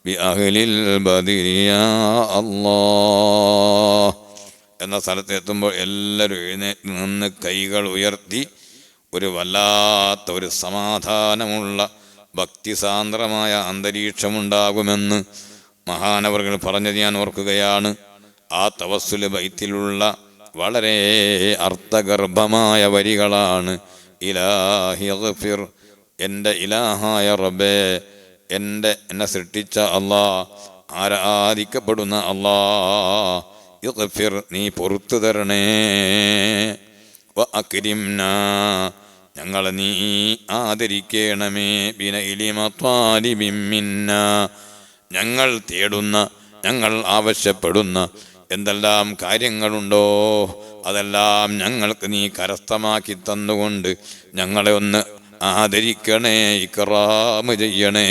S1: ബിഅഹ്ലിൽ ബദരി യാ അല്ലാഹ് എന്ന സ്ഥലത്ത് എത്തുമ്പോൾ എല്ലാവരും എഴുന്നേറ്റ് നിന്ന് കൈകൾ ഉയർത്തി ഒരു വല്ലാത്ത ഒരു സമാധാനമുള്ള ഭക്തിസാന്ദ്രമായ അന്തരീക്ഷമുണ്ടാകുമെന്ന് മഹാനവറുകൾ പറഞ്ഞത് ഞാൻ ഓർക്കുകയാണ്. ആ തവസ്സുൽ ബൈത്തിലുള്ള വളരെ അർത്ഥഗർഭമായ വരികളാണ്. ഇലാഹി ഗ്ഫിർ, എൻ്റെ ഇലാഹായ റബ്ബേ, എന്നെ സൃഷ്ടിച്ച അല്ലാ, ആരാധിക്കപ്പെടുന്ന അല്ലാ, ഇഗ്ഫിർ, നീ പൊറുത്തു തരണേ, വ അക്രിംന, ഞങ്ങളെ നീ ആദരിക്കണമേ, ബിനൈലി മതാലിബിൻ മിന്നാ, ഞങ്ങൾ തേടുന്ന, ഞങ്ങൾ ആവശ്യപ്പെടുന്ന എന്തെല്ലാം കാര്യങ്ങളുണ്ടോ അതെല്ലാം ഞങ്ങൾക്ക് നീ കരസ്ഥമാക്കി തന്നുകൊണ്ട് ഞങ്ങളെ ഒന്ന് ആദരിക്കണേ, ഇക്റാം ചെയ്യണേ.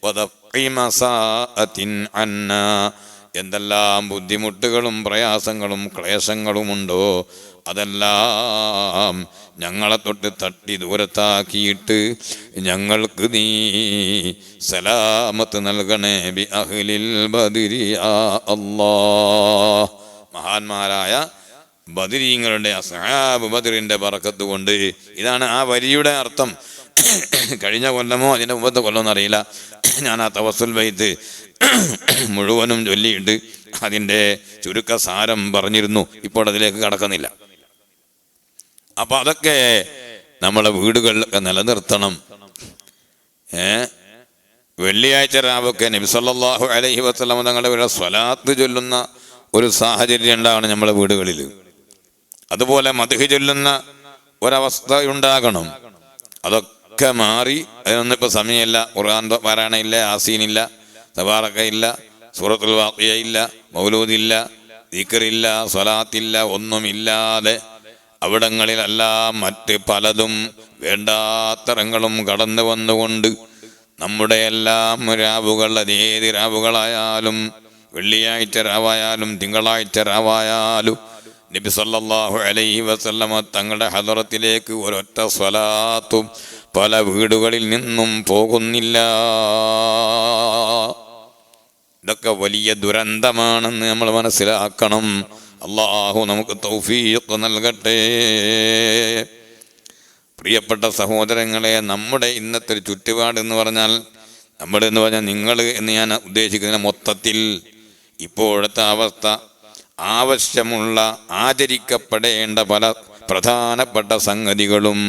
S1: വദഫഇ മസാഅത്തിൻ അന്നാ, എന്തെല്ലാം ബുദ്ധിമുട്ടുകളും പ്രയാസങ്ങളും ക്ലേശങ്ങളുമുണ്ടോ അതെല്ലാം ഞങ്ങളെ തൊട്ട് തട്ടി ദൂരത്താക്കിയിട്ട് ഞങ്ങൾക്ക് നീ സലാമത്ത് നൽകണേ, ബി അഹ്ലിൽ ബദരി യാ അല്ലാഹ്. മഹാന്മാരായ ബദരീങ്ങളുടെ അസ്ഹാബ് ബദറിന്റെ ബറക്കത്ത് കൊണ്ട്. ഇതാണ് ആ വരിയുടെ അർത്ഥം. കഴിഞ്ഞ കൊല്ലമോ അതിൻ്റെ മുമ്പത്തെ കൊല്ലമോ അറിയില്ല, ഞാൻ ആ തവസ്സുൽ ബൈത്ത് മുഴുവനും ചൊല്ലിയിട്ട് അതിൻ്റെ ചുരുക്കസാരം പറഞ്ഞിരുന്നു. ഇപ്പോൾ അതിലേക്ക് കടക്കുന്നില്ല. അപ്പം അതൊക്കെ നമ്മളെ വീടുകളിലൊക്കെ നിലനിർത്തണം. വെള്ളിയാഴ്ച രാവൊക്കെ നബി സല്ലല്ലാഹു അലൈഹി വസല്ലം തങ്ങളുടെ സ്വലാത്ത് ചൊല്ലുന്ന ഒരു സാഹചര്യം ഉണ്ടാകണം നമ്മളെ വീടുകളിൽ. അതുപോലെ മദ്ഹ് ചൊല്ലുന്ന ഒരവസ്ഥ ഉണ്ടാകണം. അതൊക്കെ മാറി, അതിനൊന്നും ഇപ്പോൾ സമയമില്ല. ഖുർആൻ പാരായണമില്ല, യാസീനില്ല, തബാറക്കയില്ല, സൂറത്തുൽ വാഖിയ ഇല്ല, മൗലൂദില്ല, ദിക്റില്ല, സ്വലാത്തില്ല, ഒന്നുമില്ലാതെ അവിടങ്ങളിലെല്ലാം മറ്റ് പലതും വേണ്ടാത്തരങ്ങളും കടന്നു വന്നുകൊണ്ട് നമ്മുടെ എല്ലാം രാവുകൾ, അതേത് രാവുകളായാലും വെള്ളിയാഴ്ച രാവായാലും തിങ്കളാഴ്ച രാവായാലും നബി സല്ലല്ലാഹു അലൈഹി വസല്ലമ തങ്ങളുടെ ഹദറത്തിലേക്ക് ഒരൊറ്റ സ്വലാത്തും പല വീടുകളിൽ നിന്നും പോകുന്നില്ല. ഇതൊക്കെ വലിയ ദുരന്തമാണെന്ന് നമ്മൾ മനസ്സിലാക്കണം. അല്ലാഹു നമുക്ക് തൗഫീഖ് നൽകട്ടെ. പ്രിയപ്പെട്ട സഹോദരങ്ങളെ, നമ്മുടെ ഇന്നത്തെ ഒരു ചുറ്റുപാട് എന്ന് പറഞ്ഞാൽ, നമ്മളെന്ന് പറഞ്ഞാൽ നിങ്ങൾ എന്ന് ഞാൻ ഉദ്ദേശിക്കുന്ന മൊത്തത്തിൽ ഇപ്പോഴത്തെ അവസ്ഥ, ആവശ്യമുള്ള ആചരിക്കപ്പെടേണ്ട പല പ്രധാനപ്പെട്ട സംഗതികളും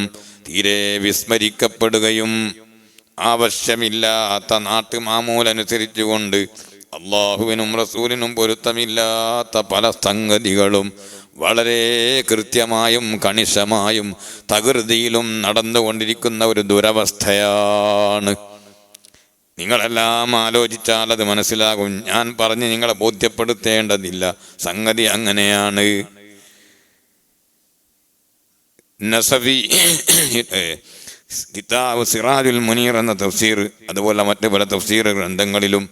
S1: തീരെ വിസ്മരിക്കപ്പെടുകയും ആവശ്യമില്ലാത്ത നാട്ടുമാമൂലനുസരിച്ചുകൊണ്ട് അള്ളാഹുവിനും റസൂലിനും പൊരുത്തമില്ലാത്ത പല സംഗതികളും വളരെ കൃത്യമായും കണിശമായും തകൃതിയിലും നടന്നുകൊണ്ടിരിക്കുന്ന ഒരു ദുരവസ്ഥയാണ്. നിങ്ങളെല്ലാം ആലോചിച്ചാൽ അത് മനസ്സിലാകും. ഞാൻ പറഞ്ഞ് നിങ്ങളെ ബോധ്യപ്പെടുത്തേണ്ടതില്ല. സംഗതി അങ്ങനെയാണ്. നസഫി കിതാബ് സിറാജുൽ മുനീർ എന്ന തഫ്സീർ, അതുപോലെ മറ്റു പല തഫ്സീർ ഗ്രന്ഥങ്ങളിലും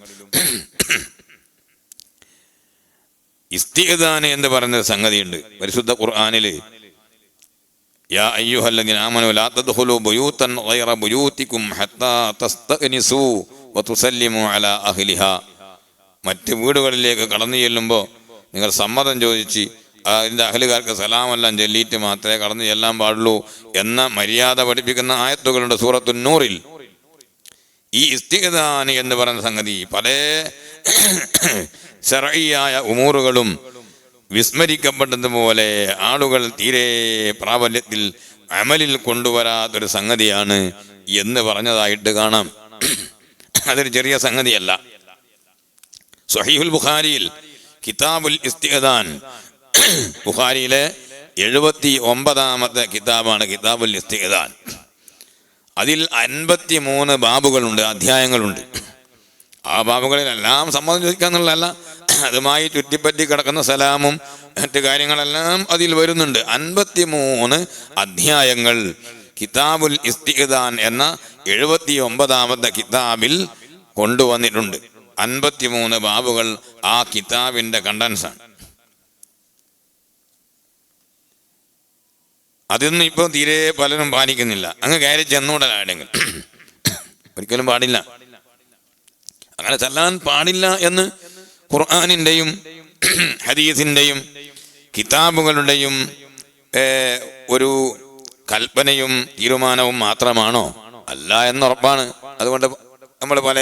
S1: ഇസ്തിഗ്ദാൻ എന്ന് പറയുന്ന സംഗതിയുണ്ട്. പരിശുദ്ധ ഖുർആനിൽ യാ അയ്യുഹല്ലദീന ആമനൂ ലാ തദ്ഖുലൂ ബുയൂതൻ ഗൈറ ബുയൂതികും ഹത്താ തസ്തഗ്നിസൂ വതുസല്ലിമൂ അലാ അഹ്ലിഹാ, മറ്റ് വീടുകളിലേക്ക് കടന്നു ചെല്ലുമ്പോൾ നിങ്ങൾ സമ്മതം ചോദിച്ച് അതിൻ്റെ അഹ്ലുകാർക്ക് സലാമെല്ലാം ചൊല്ലിയിട്ട് മാത്രമേ കടന്നു ചെല്ലാൻ പാടുള്ളൂ എന്ന മര്യാദ പഠിപ്പിക്കുന്ന ആയത്തുകളുണ്ട് സൂറത്തുൻ നൂറിൽ. ഈ ഇസ്തിഗ്ദാൻ എന്ന് പറയുന്ന സംഗതി പല ശർഈയായ ഉമൂറുകളും വിസ്മരിക്കപ്പെട്ടതുപോലെ ആളുകൾ തീരെ പ്രാബല്യത്തിൽ അമലിൽ കൊണ്ടുവരാത്തൊരു സംഗതിയാണ് എന്ന് പറഞ്ഞതായിട്ട് കാണാം. അതൊരു ചെറിയ സംഗതിയല്ല. സ്വഹീഹുൽ ബുഖാരിയിൽ കിതാബുൽ ഇസ്തിഗ്ദാൻ, ബുഖാരിയിലെ 79-ാമത്തെ കിതാബാണ് കിതാബുൽ ഇസ്തിഗ്ദാൻ. അതിൽ 53 ബാബുകളുണ്ട്, അധ്യായങ്ങളുണ്ട്. ആ ബാബുകളിലെല്ലാം സമ്മതം ചോദിക്കാന്നുള്ളതല്ല, അതുമായി ചുറ്റിപ്പറ്റി കിടക്കുന്ന സലാമും മറ്റ് കാര്യങ്ങളെല്ലാം അതിൽ വരുന്നുണ്ട്. 53 അധ്യായങ്ങൾ കിതാബുൽ ഇസ്തിഗ്ദാൻ എന്ന 79-ാമത്തെ കിതാബിൽ കൊണ്ടുവന്നിട്ടുണ്ട്. 53 ബാബുകൾ ആ കിതാബിന്റെ കണ്ടൻസാണ്. അതൊന്നും ഇപ്പോൾ തീരെ പലരും പാലിക്കുന്നില്ല. അങ്ങ് കയറി ചെന്നൂടലാണെങ്കിൽ ഒരിക്കലും പാടില്ല, അങ്ങനെ ചെല്ലാൻ പാടില്ല എന്ന് ഖുർആനിൻ്റെയും ഹദീസിൻ്റെയും കിതാബുകളുടെയും ഒരു കൽപ്പനയും തീരുമാനവും മാത്രമാണോ? അല്ല എന്നുറപ്പാണ്. അതുകൊണ്ട് നമ്മൾ പല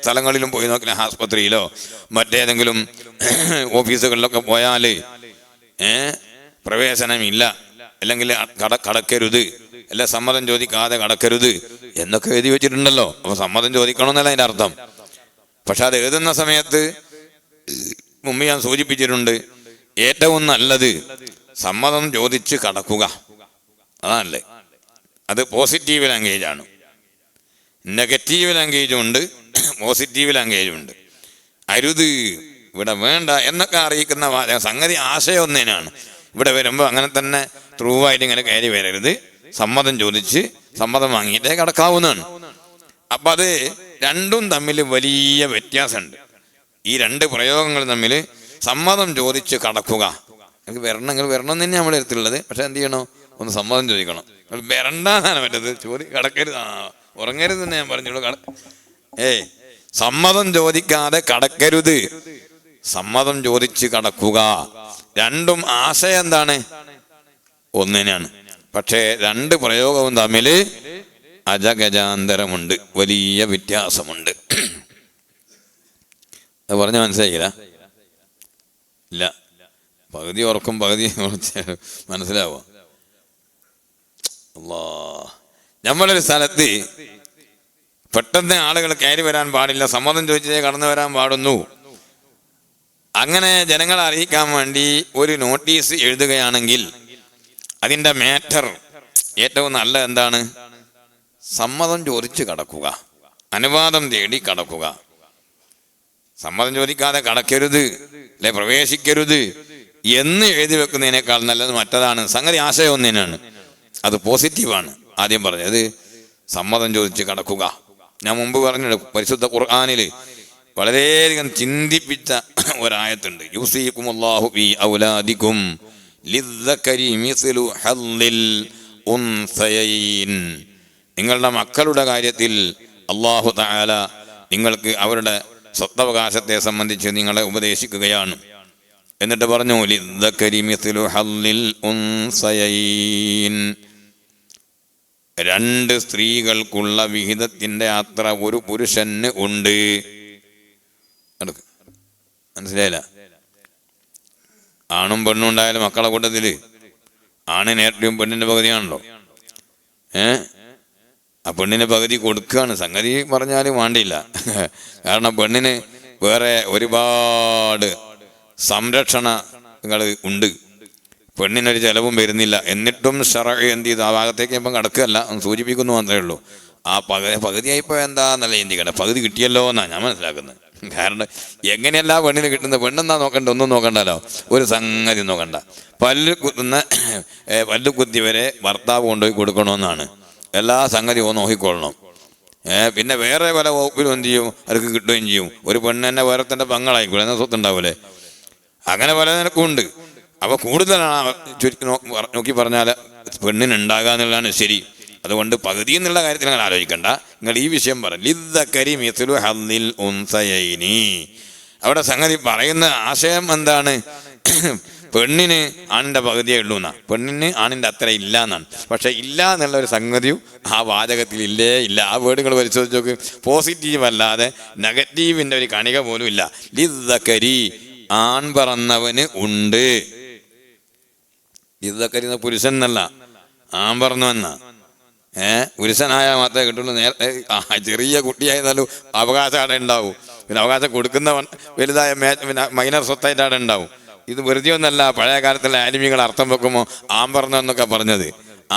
S1: സ്ഥലങ്ങളിലും പോയി നോക്കില്ല, ആസ്പത്രിയിലോ മറ്റേതെങ്കിലും ഓഫീസുകളിലൊക്കെ പോയാൽ പ്രവേശനമില്ല, അല്ലെങ്കിൽ കടക്കരുത്, അല്ല സമ്മതം ചോദിക്കാതെ കടക്കരുത് എന്നൊക്കെ എഴുതി വെച്ചിട്ടുണ്ടല്ലോ. അപ്പോൾ സമ്മതം ചോദിക്കണമെന്നല്ല അതിൻ്റെ അർത്ഥം. പക്ഷെ അത് എഴുതുന്ന സമയത്ത് മുമ്പ് ഞാൻ സൂചിപ്പിച്ചിട്ടുണ്ട്, ഏറ്റവും നല്ലത് സമ്മതം ചോദിച്ച് കടക്കുക, അതാണല്ലേ. അത് പോസിറ്റീവ് ലാംഗ്വേജ് ആണ്. നെഗറ്റീവ് ലാംഗ്വേജും ഉണ്ട്, പോസിറ്റീവ് ലാംഗ്വേജും ഉണ്ട്. അരുത്, ഇവിടെ വേണ്ട എന്നൊക്കെ അറിയിക്കുന്ന സംഗതി ആശയം ഒന്നിനാണ്. ഇവിടെ വരുമ്പോൾ അങ്ങനെ തന്നെ ത്രൂ ആയിട്ട് ഇങ്ങനെ കയറി വരരുത്, സമ്മതം ചോദിച്ച് സമ്മതം വാങ്ങിയിട്ടേ കടക്കാവുന്നതാണ്. അപ്പം അത് രണ്ടും തമ്മിൽ വലിയ വ്യത്യാസമുണ്ട്. ഈ രണ്ട് പ്രയോഗങ്ങൾ തമ്മിൽ സമ്മതം ചോദിച്ച് കടക്കുക, എനിക്ക് വരണമെങ്കിൽ വരണം എന്ന് തന്നെ നമ്മുടെ അടുത്തുള്ളത്. പക്ഷെ എന്ത് ചെയ്യണോ? ഒന്ന് സമ്മതം ചോദിക്കണം. വരണ്ടാന്നാണ് പറ്റത്, കടക്കരുത്, ഉറങ്ങരുത് തന്നെ ഞാൻ പറഞ്ഞോളൂ. സമ്മതം ചോദിക്കാതെ കടക്കരുത്, സമ്മതം ചോദിച്ച് കടക്കുക. രണ്ടും ആശയം എന്താണ്? ഒന്നിനാണ്. പക്ഷേ രണ്ട് പ്രയോഗവും തമ്മിൽ അജഗജാന്തരമുണ്ട്, വലിയ വ്യത്യാസമുണ്ട്. അത് പറഞ്ഞ മനസ്സിലായില്ല? ഇല്ല, പകുതി ഉറക്കും പകുതി മനസ്സിലാവോ? അല്ലാ, നമ്മളൊരു സ്ഥലത്ത് പെട്ടെന്ന് ആളുകൾ കയറി വരാൻ പാടില്ല, സമ്മതം ചോദിച്ചേ കടന്നു വരാൻ പാടുന്നു. അങ്ങനെ ജനങ്ങളെ അറിയിക്കാൻ വേണ്ടി ഒരു നോട്ടീസ് എഴുതുകയാണെങ്കിൽ അതിൻ്റെ മാറ്റർ ഏറ്റവും നല്ല എന്താണ്? സമ്മതം ചോദിച്ച് കടക്കുക, അനുവാദം തേടി കടക്കുക. സമ്മതം ചോദിക്കാതെ കടക്കരുത്, അല്ലെ പ്രവേശിക്കരുത് എന്ന് എഴുതി വെക്കുന്നതിനേക്കാൾ നല്ലത് മറ്റതാണ്. സംഗതി ആശയം ഒന്നിനാണ്, അത് പോസിറ്റീവാണ്. ആദ്യം പറഞ്ഞത് സമ്മതം ചോദിച്ച് കടക്കുക. ഞാൻ മുമ്പ് പറഞ്ഞു, പരിശുദ്ധ ഖുർആനിൽ വളരെയധികം ചിന്തിപ്പിച്ച ഒരായത്തുണ്ട്. യൂസിക്കുമുല്ലാഹു ഫീ ഔലാദിക്കും ലിദ്ദക്കരി മിസ്ലു ഹദ്ദിൽ ഉൻസയൈൻ. നിങ്ങളുടെ മക്കളുടെ കാര്യത്തിൽ അല്ലാഹു തആല നിങ്ങൾക്ക് അവരുടെ സ്വത്തവകാശത്തെ സംബന്ധിച്ച് നിങ്ങളെ ഉപദേശിക്കുകയാണ്. എന്നിട്ട് പറഞ്ഞു, ലിദ്ദക്കരി മിസ്ലു ഹദ്ദിൽ ഉൻസയൈൻ, രണ്ട് സ്ത്രീകൾക്കുള്ള വിഹിതത്തിന്റെ അത്ര ഒരു പുരുഷന് ഉണ്ട്. മനസ്സിലായില്ല? ആണും പെണ്ണും ഉണ്ടായാലും മക്കളെ കൂട്ടത്തിൽ ആണിന് ഏറ്റവും പെണ്ണിന്റെ പകുതിയാണല്ലോ. ആ പെണ്ണിന് പകുതി കൊടുക്കുകയാണ്. സംഗതി പറഞ്ഞാലും വേണ്ടിയില്ല, കാരണം പെണ്ണിന് വേറെ ഒരുപാട് സംരക്ഷണങ്ങൾ ഉണ്ട്, പെണ്ണിനൊരു ചെലവും വരുന്നില്ല. എന്നിട്ടും ശറഅ് എന്ത് ചെയ്തു? ആ ഭാഗത്തേക്ക് ഇപ്പം കിടക്കുകയല്ല, സൂചിപ്പിക്കുന്നു മാത്രമേ ഉള്ളൂ. ആ പകുതിയായിപ്പോൾ എന്താന്നല്ല ചിന്തിക്കട്ടെ, പകുതി കിട്ടിയല്ലോ എന്നാണ് ഞാൻ മനസ്സിലാക്കുന്നത്. കാരണം എങ്ങനെയല്ല പെണ്ണിന് കിട്ടുന്നത്? പെണ്ണെന്നാ നോക്കണ്ട, ഒന്നും നോക്കണ്ടല്ലോ, ഒരു സംഗതി നോക്കണ്ട. പല്ല് കുത്തി വരെ ഭർത്താവ് കൊണ്ടുപോയി കൊടുക്കണമെന്നാണ് എല്ലാ സംഗതിയും നോക്കിക്കൊള്ളണം. പിന്നെ വേറെ പല വകുപ്പിലും എന്ത് ചെയ്യും? അവർക്ക് കിട്ടുകയും ചെയ്യും. ഒരു പെണ്ണ് തന്നെ വേറെ തന്നെ പങ്ങളായിക്കോളെ, എന്നാൽ സ്വത്തുണ്ടാവൂലേ? അങ്ങനെ പല നിലക്കും ഉണ്ട്. അപ്പോൾ കൂടുതലാണ് ചുരുക്കി നോക്കി പറഞ്ഞാൽ പെണ്ണിനുണ്ടാകുക എന്നുള്ളതാണ് ശരി. അതുകൊണ്ട് പകുതി എന്നുള്ള കാര്യത്തിൽ നിങ്ങൾ ആലോചിക്കണ്ട, നിങ്ങൾ ഈ വിഷയം പറഞ്ഞു. ലിദ്ദക്കരി മിസ്ലു ഹദ്ദിൽ ഉൻസയൈനി. അവിടെ സംഗതി പറയുന്ന ആശയം എന്താണ്? പെണ്ണിന് ആണിൻ്റെ പകുതിയേ ഉള്ളൂ എന്നാ, പെണ്ണിന് ആണിൻ്റെ അത്ര ഇല്ല എന്നാണ്. പക്ഷെ ഇല്ല എന്നുള്ള ഒരു സംഗതിയും ആ വാചകത്തിൽ ഇല്ലേ ഇല്ല. ആ വേർഡുകൾ പരിശോധിച്ച് നോക്ക്, പോസിറ്റീവ് അല്ലാതെ നെഗറ്റീവിൻ്റെ ഒരു കണിക പോലും ഇല്ല. ലിദ്ദക്കരി, ആൺ പറന്നവന് ഉണ്ട്. ലിദ്ദക്കരി എന്ന പുരുഷൻ എന്നല്ല, ആൺ പറന്നവെന്നാ. പുരുഷനായ മാത്രമേ കിട്ടുള്ളൂ. നേരത്തെ ചെറിയ കുട്ടിയായിരുന്നാലും അവകാശം അവിടെ ഉണ്ടാവും. പിന്നെ അവകാശം കൊടുക്കുന്ന വലുതായ പിന്നെ മൈനർ സ്വത്തായിട്ട് അവിടെ ഉണ്ടാവും. ഇത് വെറുതെ ഒന്നല്ല പഴയ കാലത്തുള്ള ആലിമികൾ അർത്ഥം വെക്കുമ്പോൾ ആമ്പർന്നോ എന്നൊക്കെ പറഞ്ഞത്.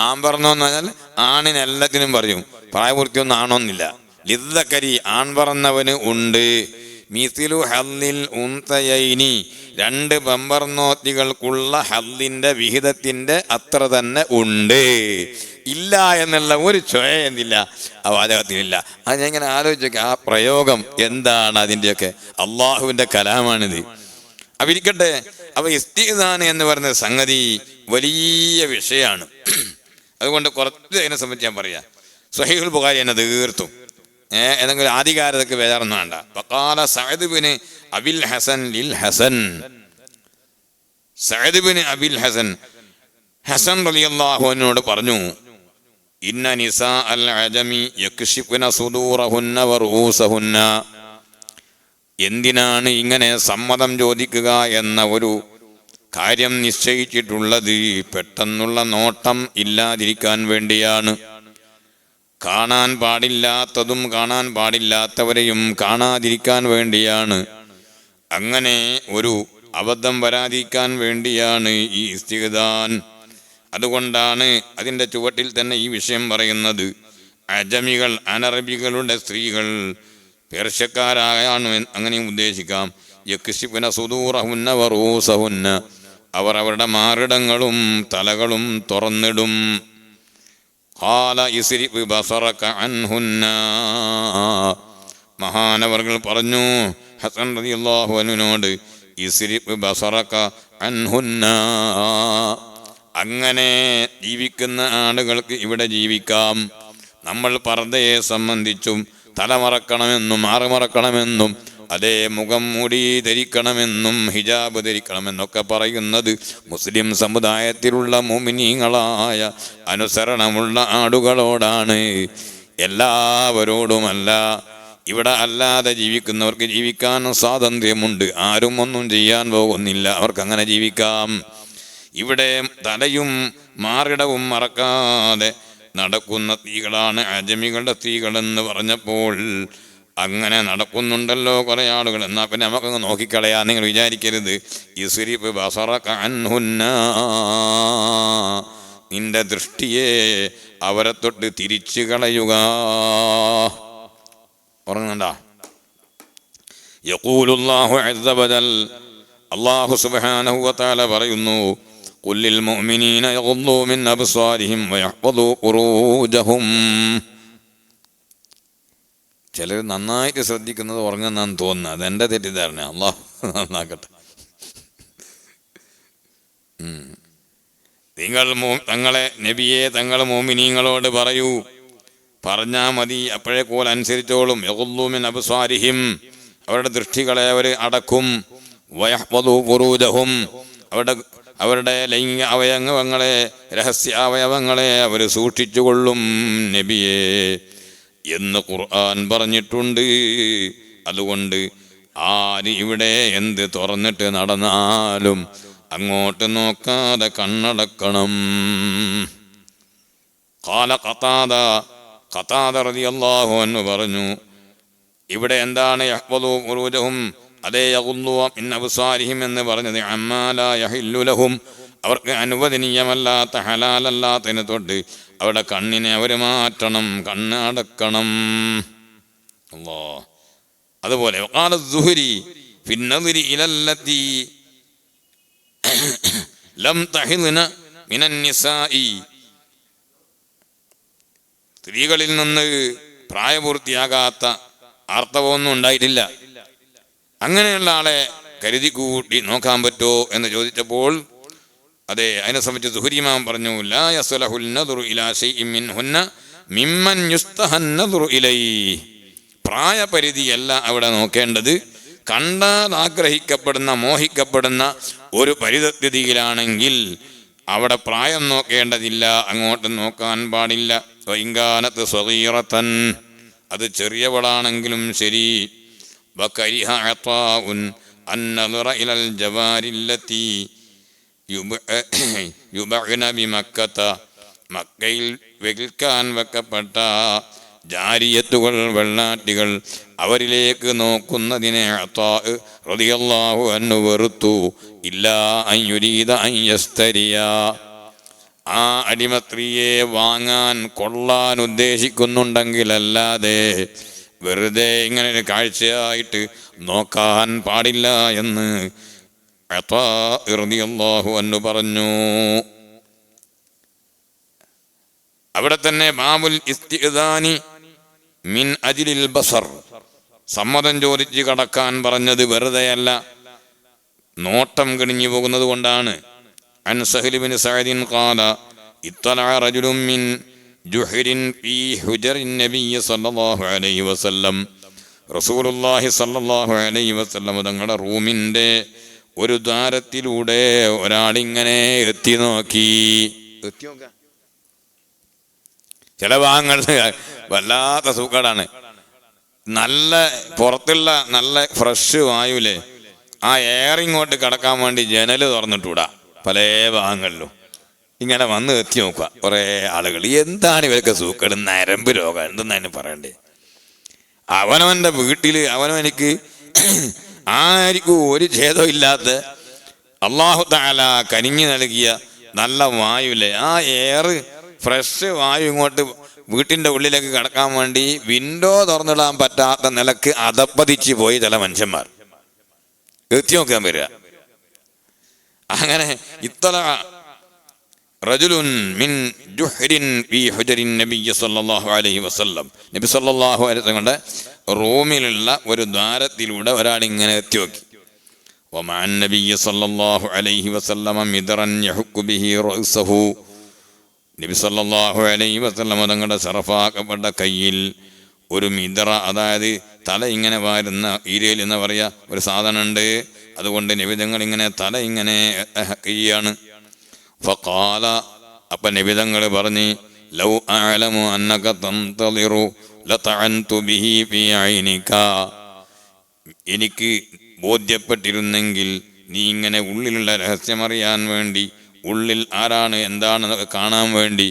S1: ആമ്പർന്നോ എന്ന് പറഞ്ഞാൽ ആണിന് എല്ലാത്തിനും പറയും, പ്രായപൂർത്തിയൊന്നും ആണോന്നില്ല. ലിദ്ദക്കരി ആൺ പറന്നവന് ഉണ്ട്, മിസിലു ഹല്ലിൽ ഉൻതയൈനി രണ്ട് ബമ്പർന്നോത്തികൾക്കുള്ള ഹല്ലിന്റെ വിഹിതത്തിന്റെ അത്ര തന്നെ ഉണ്ട്. ഇല്ല എന്നുള്ള ഒരു ചോയ എന്നില്ല ആ വാചകത്തിലില്ല. അത് ഞാൻ ഇങ്ങനെ ആലോചിച്ചൊക്കെ ആ പ്രയോഗം എന്താണ് അതിൻ്റെയൊക്കെ. അള്ളാഹുവിൻ്റെ കലാമാണിത്. അപ്പം ഇരിക്കട്ടെ. അപ്പം ഇസ്തിഗ്നാൻ എന്ന് പറയുന്ന സംഗതി വലിയ വിഷയമാണ്. അതുകൊണ്ട് കുറച്ച് അതിനെ സംബന്ധിച്ച് ഞാൻ പറയാം. സ്വഹീഹുൽ ബുഖാരി എന്നെ തീർത്തും ഏതെങ്കിലും ആധികാരതയ്ക്ക് വേദാറൊന്നും വേണ്ട. വഖാല സഅദ് ബിൻ അബിൽ ഹസൻ ലിൽ ഹസൻ, സഅദ് ബിൻ അബിൽ ഹസൻ ഹസൻ റളിയല്ലാഹു അൻഹുവിനോട് പറഞ്ഞു, ഇന്ന നിസാ അൽ അജമി യക്ഷിഫ്ന സുദൂറഹുന്ന വറൂസഹുന്ന. എന്തിനാണ് ഇങ്ങനെ സമ്മതം ചോദിക്കുക എന്ന ഒരു കാര്യം നിശ്ചയിച്ചിട്ടുള്ളത്? പെട്ടെന്നുള്ള നോട്ടം ഇല്ലാതിരിക്കാൻ വേണ്ടിയാണ്. കാണാൻ പാടില്ലാത്തതും കാണാൻ പാടില്ലാത്തവരെയും കാണാതിരിക്കാൻ വേണ്ടിയാണ്. അങ്ങനെ ഒരു അബദ്ധം വരാതിരിക്കാൻ വേണ്ടിയാണ് ഈ ഇസ്തിഗ്നാൻ. അതുകൊണ്ടാണ് അതിൻ്റെ ചുവട്ടിൽ തന്നെ ഈ വിഷയം പറയുന്നത്. അജമികൾ, അനറബികളുടെ സ്ത്രീകൾ, പേർഷ്യക്കാരായാണ് അങ്ങനെയും ഉദ്ദേശിക്കാം. യക്ഷിഫ്ന സുദൂറഹുന്ന വറൂസഹുന്ന, അവർ അവരുടെ മാറിടങ്ങളും തലകളും തുറന്നിടും. ഖാല ഇസ്രിഫ് ബസറക അൻഹുന്ന, മഹാനവർകൾ പറഞ്ഞു ഹസൻ റളിയല്ലാഹു അൻഹുവിനോട്, ഇസ്രിഫ് ബസറക അൻഹുന്ന, അങ്ങനെ ജീവിക്കുന്ന ആളുകൾക്ക് ഇവിടെ ജീവിക്കാം. നമ്മൾ പർദ്ദയെ സംബന്ധിച്ചും തലമറക്കണമെന്നും മാറുമറക്കണമെന്നും അതേ മുഖം മൂടി ധരിക്കണമെന്നും ഹിജാബ് ധരിക്കണമെന്നൊക്കെ പറയുന്നത് മുസ്ലിം സമുദായത്തിലുള്ള മുഅ്മിനീങ്ങളായ അനുസരണമുള്ള ആളുകളോടാണ്, എല്ലാവരോടുമല്ല. ഇവിടെ അല്ലാതെ ജീവിക്കുന്നവർക്ക് ജീവിക്കാൻ സ്വാതന്ത്ര്യമുണ്ട്. ആരും ഒന്നും ചെയ്യാൻ പോകുന്നില്ല, അവർക്കങ്ങനെ ജീവിക്കാം. ഇവിടെ തലയും മാറിടവും മറക്കാതെ നടക്കുന്ന സ്ത്രീകളാണ് അജമികളുടെ സ്ത്രീകളെന്ന് പറഞ്ഞപ്പോൾ, അങ്ങനെ നടക്കുന്നുണ്ടല്ലോ കുറേ ആളുകൾ. എന്നാൽ പിന്നെ നമുക്കങ്ങ് നോക്കിക്കളയാ, നിങ്ങൾ വിചാരിക്കരുത്. ഇസ്രിഫ് ബസറക അൻഹുന്ന, നിന്റെ ദൃഷ്ടിയെ അവരെ തൊട്ട് തിരിച്ചു കളയുക. ഉറങ്ങുന്നുണ്ടാ? യഖൂലുല്ലാഹു അസ്സ വജൽ, അല്ലാഹു സുബ്ഹാനഹു വ തആല പറയുന്നു, ഖുല്ലിൽ മുഅ്മിനീന യഗ്ളൂ മിൻ അബ്സാരിഹിം വയഹ്ഫദൂ ഖുറൂജഹും. ചിലർ നന്നായിട്ട് ശ്രദ്ധിക്കുന്നത് ഉറങ്ങുന്നാന്ന് തോന്നുന്നത്. അതെൻ്റെ തെറ്റിദ്ധാരണ. അല്ലാഹു നന്നാക്കട്ടെ. തങ്ങളെ നബിയെ തങ്ങൾ മുഅ്മിനീങ്ങളോട് പറയൂ, പറഞ്ഞാൽ മതി, അപ്പോഴേക്കോൽ അനുസരിച്ചോളും. യഗ്ളൂ മിൻ അബ്സാരിഹിം, അവരുടെ ദൃഷ്ടികളെ അവർ അടക്കും. വയഹ്ഫദൂ ഖുറൂജഹും, അവരുടെ ലൈംഗിക അവയവങ്ങളെ, രഹസ്യ അവയവങ്ങളെ അവർ സൂക്ഷിച്ചുകൊള്ളും നബിയെ എന്ന് ഖുർആൻ പറഞ്ഞിട്ടുണ്ട്. അതുകൊണ്ട് ആര് ഇവിടെ എന്ത് തുറന്നിട്ട് നടന്നാലും അങ്ങോട്ട് നോക്കാതെ കണ്ണടക്കണം. ഖാല ഖതാദ റളിയല്ലാഹു അൻഹു പറഞ്ഞു, ഇവിടെ എന്താണ് യഹ്ഫദൂ ഖുറൂജഹും, അതേ യഗ്ളൂ മിൻ അബ്സാരിഹിം എന്ന് പറഞ്ഞത്, അമ്മാ ലാ യഹില്ലു ലഹും, അവർക്ക് അനുവദനീയമല്ലാത്ത ഹലാലല്ലാത്തതിനെ തൊട്ട് അവരുടെ കണ്ണിനെ അവർ മാറ്റണം, കണ്ണ് അടക്കണം. അല്ലാഹ്. അതുപോലെ വഖാല സുഹരി ഫി നദരി ഇലല്ലതി ലം തഹിൽന മിനൻ നിസാഇ, സ്ത്രീകളിൽ നിന്ന് പ്രായപൂർത്തിയാകാത്ത ആർത്തവമൊന്നും ഉണ്ടായിട്ടില്ല, അങ്ങനെയുള്ള ആളെ കരുതി കൂട്ടി നോക്കാൻ പറ്റുമോ എന്ന് ചോദിച്ചപ്പോൾ, അതെ, അതിനെ സംബന്ധിച്ച് സുഹരി ഇമാം പറഞ്ഞു, ലാ യസ്ലഹുൽ നദറു ഇലാ ശൈഇൻ മിൻഹുന്ന മിമ്മൻ യുസ്തഹൻ നദറു ഇലൈഹി, പ്രായപരിധിയല്ല അവിടെ നോക്കേണ്ടത്. കണ്ടാൽ ആഗ്രഹിക്കപ്പെടുന്ന, മോഹിക്കപ്പെടുന്ന ഒരു പരിതസ്ഥിതിയിലാണെങ്കിൽ അവിടെ പ്രായം നോക്കേണ്ടതില്ല, അങ്ങോട്ട് നോക്കാൻ പാടില്ല. വൈങ്കാനത്ത് സ്വഗീറത്തൻ, അത് ചെറിയവളാണെങ്കിലും ശരി. വകരിഹ അതാഉൻ അന്നദറ ഇലൽ ജവാരില്ലതി യുബഅന ബിമക്കത, മക്കയിൽ വിൽക്കാൻ വെക്കപ്പെട്ട ജാരിയത്തുകൾ, വെള്ളാട്ടികൾ, അവരിലേക്ക് നോക്കുന്നതിനെ അത്താ റളിയല്ലാഹു അൻഹു വെറുത്തു. ഇല്ലാ അൻ യുരീദ അൻ യസ്തരിയ, ആ അടിമസ്ത്രീയെ വാങ്ങാൻ കൊള്ളാൻ ഉദ്ദേശിക്കുന്നുണ്ടെങ്കിലല്ലാതെ വെറുതെ ഇങ്ങനെ ഒരു കാഴ്ചയായിട്ട് നോക്കാൻ പാടില്ല എന്ന് അത്താ റളിയല്ലാഹു അൻഹു പറഞ്ഞു. അവിടെ തന്നെ ബാബുൽ ഇസ്തിഅ്ദാനി മിൻ അജ്ലിൽ ബസർ, സമ്മതം ചോദിച്ച് കടക്കാൻ പറഞ്ഞത് വെറുതെയല്ല, നോട്ടം കിണിഞ്ഞു പോകുന്നത് കൊണ്ടാണ്. അൻ സഹ്ൽ ബിൻ സഅദിൻ ഖാല ഇത്തലഅ റജുലുൻ മിൻ ജുഹ്രിൻ ഫീ ഹുജറിൻ നബിയ്യ സല്ലല്ലാഹു അലൈഹി വസല്ലം, റസൂലുള്ളാഹി സല്ലല്ലാഹു അലൈഹി വസല്ലം തങ്ങളുടെ റൂമിന്റെ ഒരു ദ്വാരത്തിലൂടെ ഒരാളിങ്ങനെ എത്തി നോക്കി. ചില ഭാഗങ്ങൾ വല്ലാത്ത സൂക്കേടാണ്. നല്ല പുറത്തുള്ള നല്ല ഫ്രഷ് വായുവിലെ ആ എയർ ഇങ്ങോട്ട് കടക്കാൻ വേണ്ടി ജനൽ തുറന്നിട്ടൂടാ. പല ഭാഗങ്ങളിലും ഇങ്ങനെ വന്ന് എത്തി നോക്കുക കുറേ ആളുകൾ. എന്താണ് ഇവരൊക്കെ സൂക്കേട്? നരമ്പ് രോഗം എന്തെന്നാണ് പറയണ്ടേ? അവനവൻ്റെ വീട്ടിൽ അവനവനിക്ക് ആർക്കും ഒരു ഛേദവും ഇല്ലാത്ത അല്ലാഹു തആല കനിഞ്ഞു നൽകിയ നല്ല വായുവിലെ ആ എയർ ഫ്രഷ് വായു ഇങ്ങോട്ട് വീട്ടിൻ്റെ ഉള്ളിലേക്ക് കടക്കാൻ വേണ്ടി വിൻഡോ തുറന്നിടാൻ പറ്റാത്ത നിലക്ക് അതപ്പതിച്ച് പോയി ചില മനുഷ്യന്മാർ എത്തി നോക്കാൻ വരിക. അങ്ങനെ ഇത്തലഅ റജുലുൻ മിൻ ജുഹ്രിൻ ഫീ ഹുജറിൻ നബിയ്യ സല്ലല്ലാഹു അലൈഹി വസല്ലം, നബി സല്ലല്ലാഹു അലൈഹി വസല്ലമയുടെ റൂമിലുള്ള ഒരു ദ്വാരത്തിലൂടെ ഒരാളിങ്ങനെ എത്തി നോക്കി. വമഅൻ നബിയ്യ സല്ലല്ലാഹു അലൈഹി വസല്ലമ മിദ്റൻ യഹുക്കു ബിഹി റഅസഹു, നബി സല്ലല്ലാഹു അലൈഹി വസല്ലമ തങ്ങളുടെ ശറഫാക്കപ്പെട്ട കയ്യിൽ ഒരു മിദ്റ, അതായത് തല ഇങ്ങനെ വാരുന്ന ഈരയിൽ എന്ന് പറയാ ഒരു സാധനമുണ്ട്. അതുകൊണ്ട് നബിതങ്ങൾ ഇങ്ങനെ തല ഇങ്ങനെ കയ്യാണ്. ഫഖാല, അപ്പൊ നബിതങ്ങൾ പറഞ്ഞു, ലൗ അഅലമു അന്നക തന്തളിറു ലതഅൻതു ബിഹി ഫീ ഐനിക, എനിക്ക് ബോധ്യപ്പെട്ടിരുന്നെങ്കിൽ നീ ഇങ്ങനെ ഉള്ളിലുള്ള രഹസ്യമറിയാൻ വേണ്ടി, ഉള്ളിൽ ആരാണ് എന്താണെന്നൊക്കെ കാണാൻ വേണ്ടി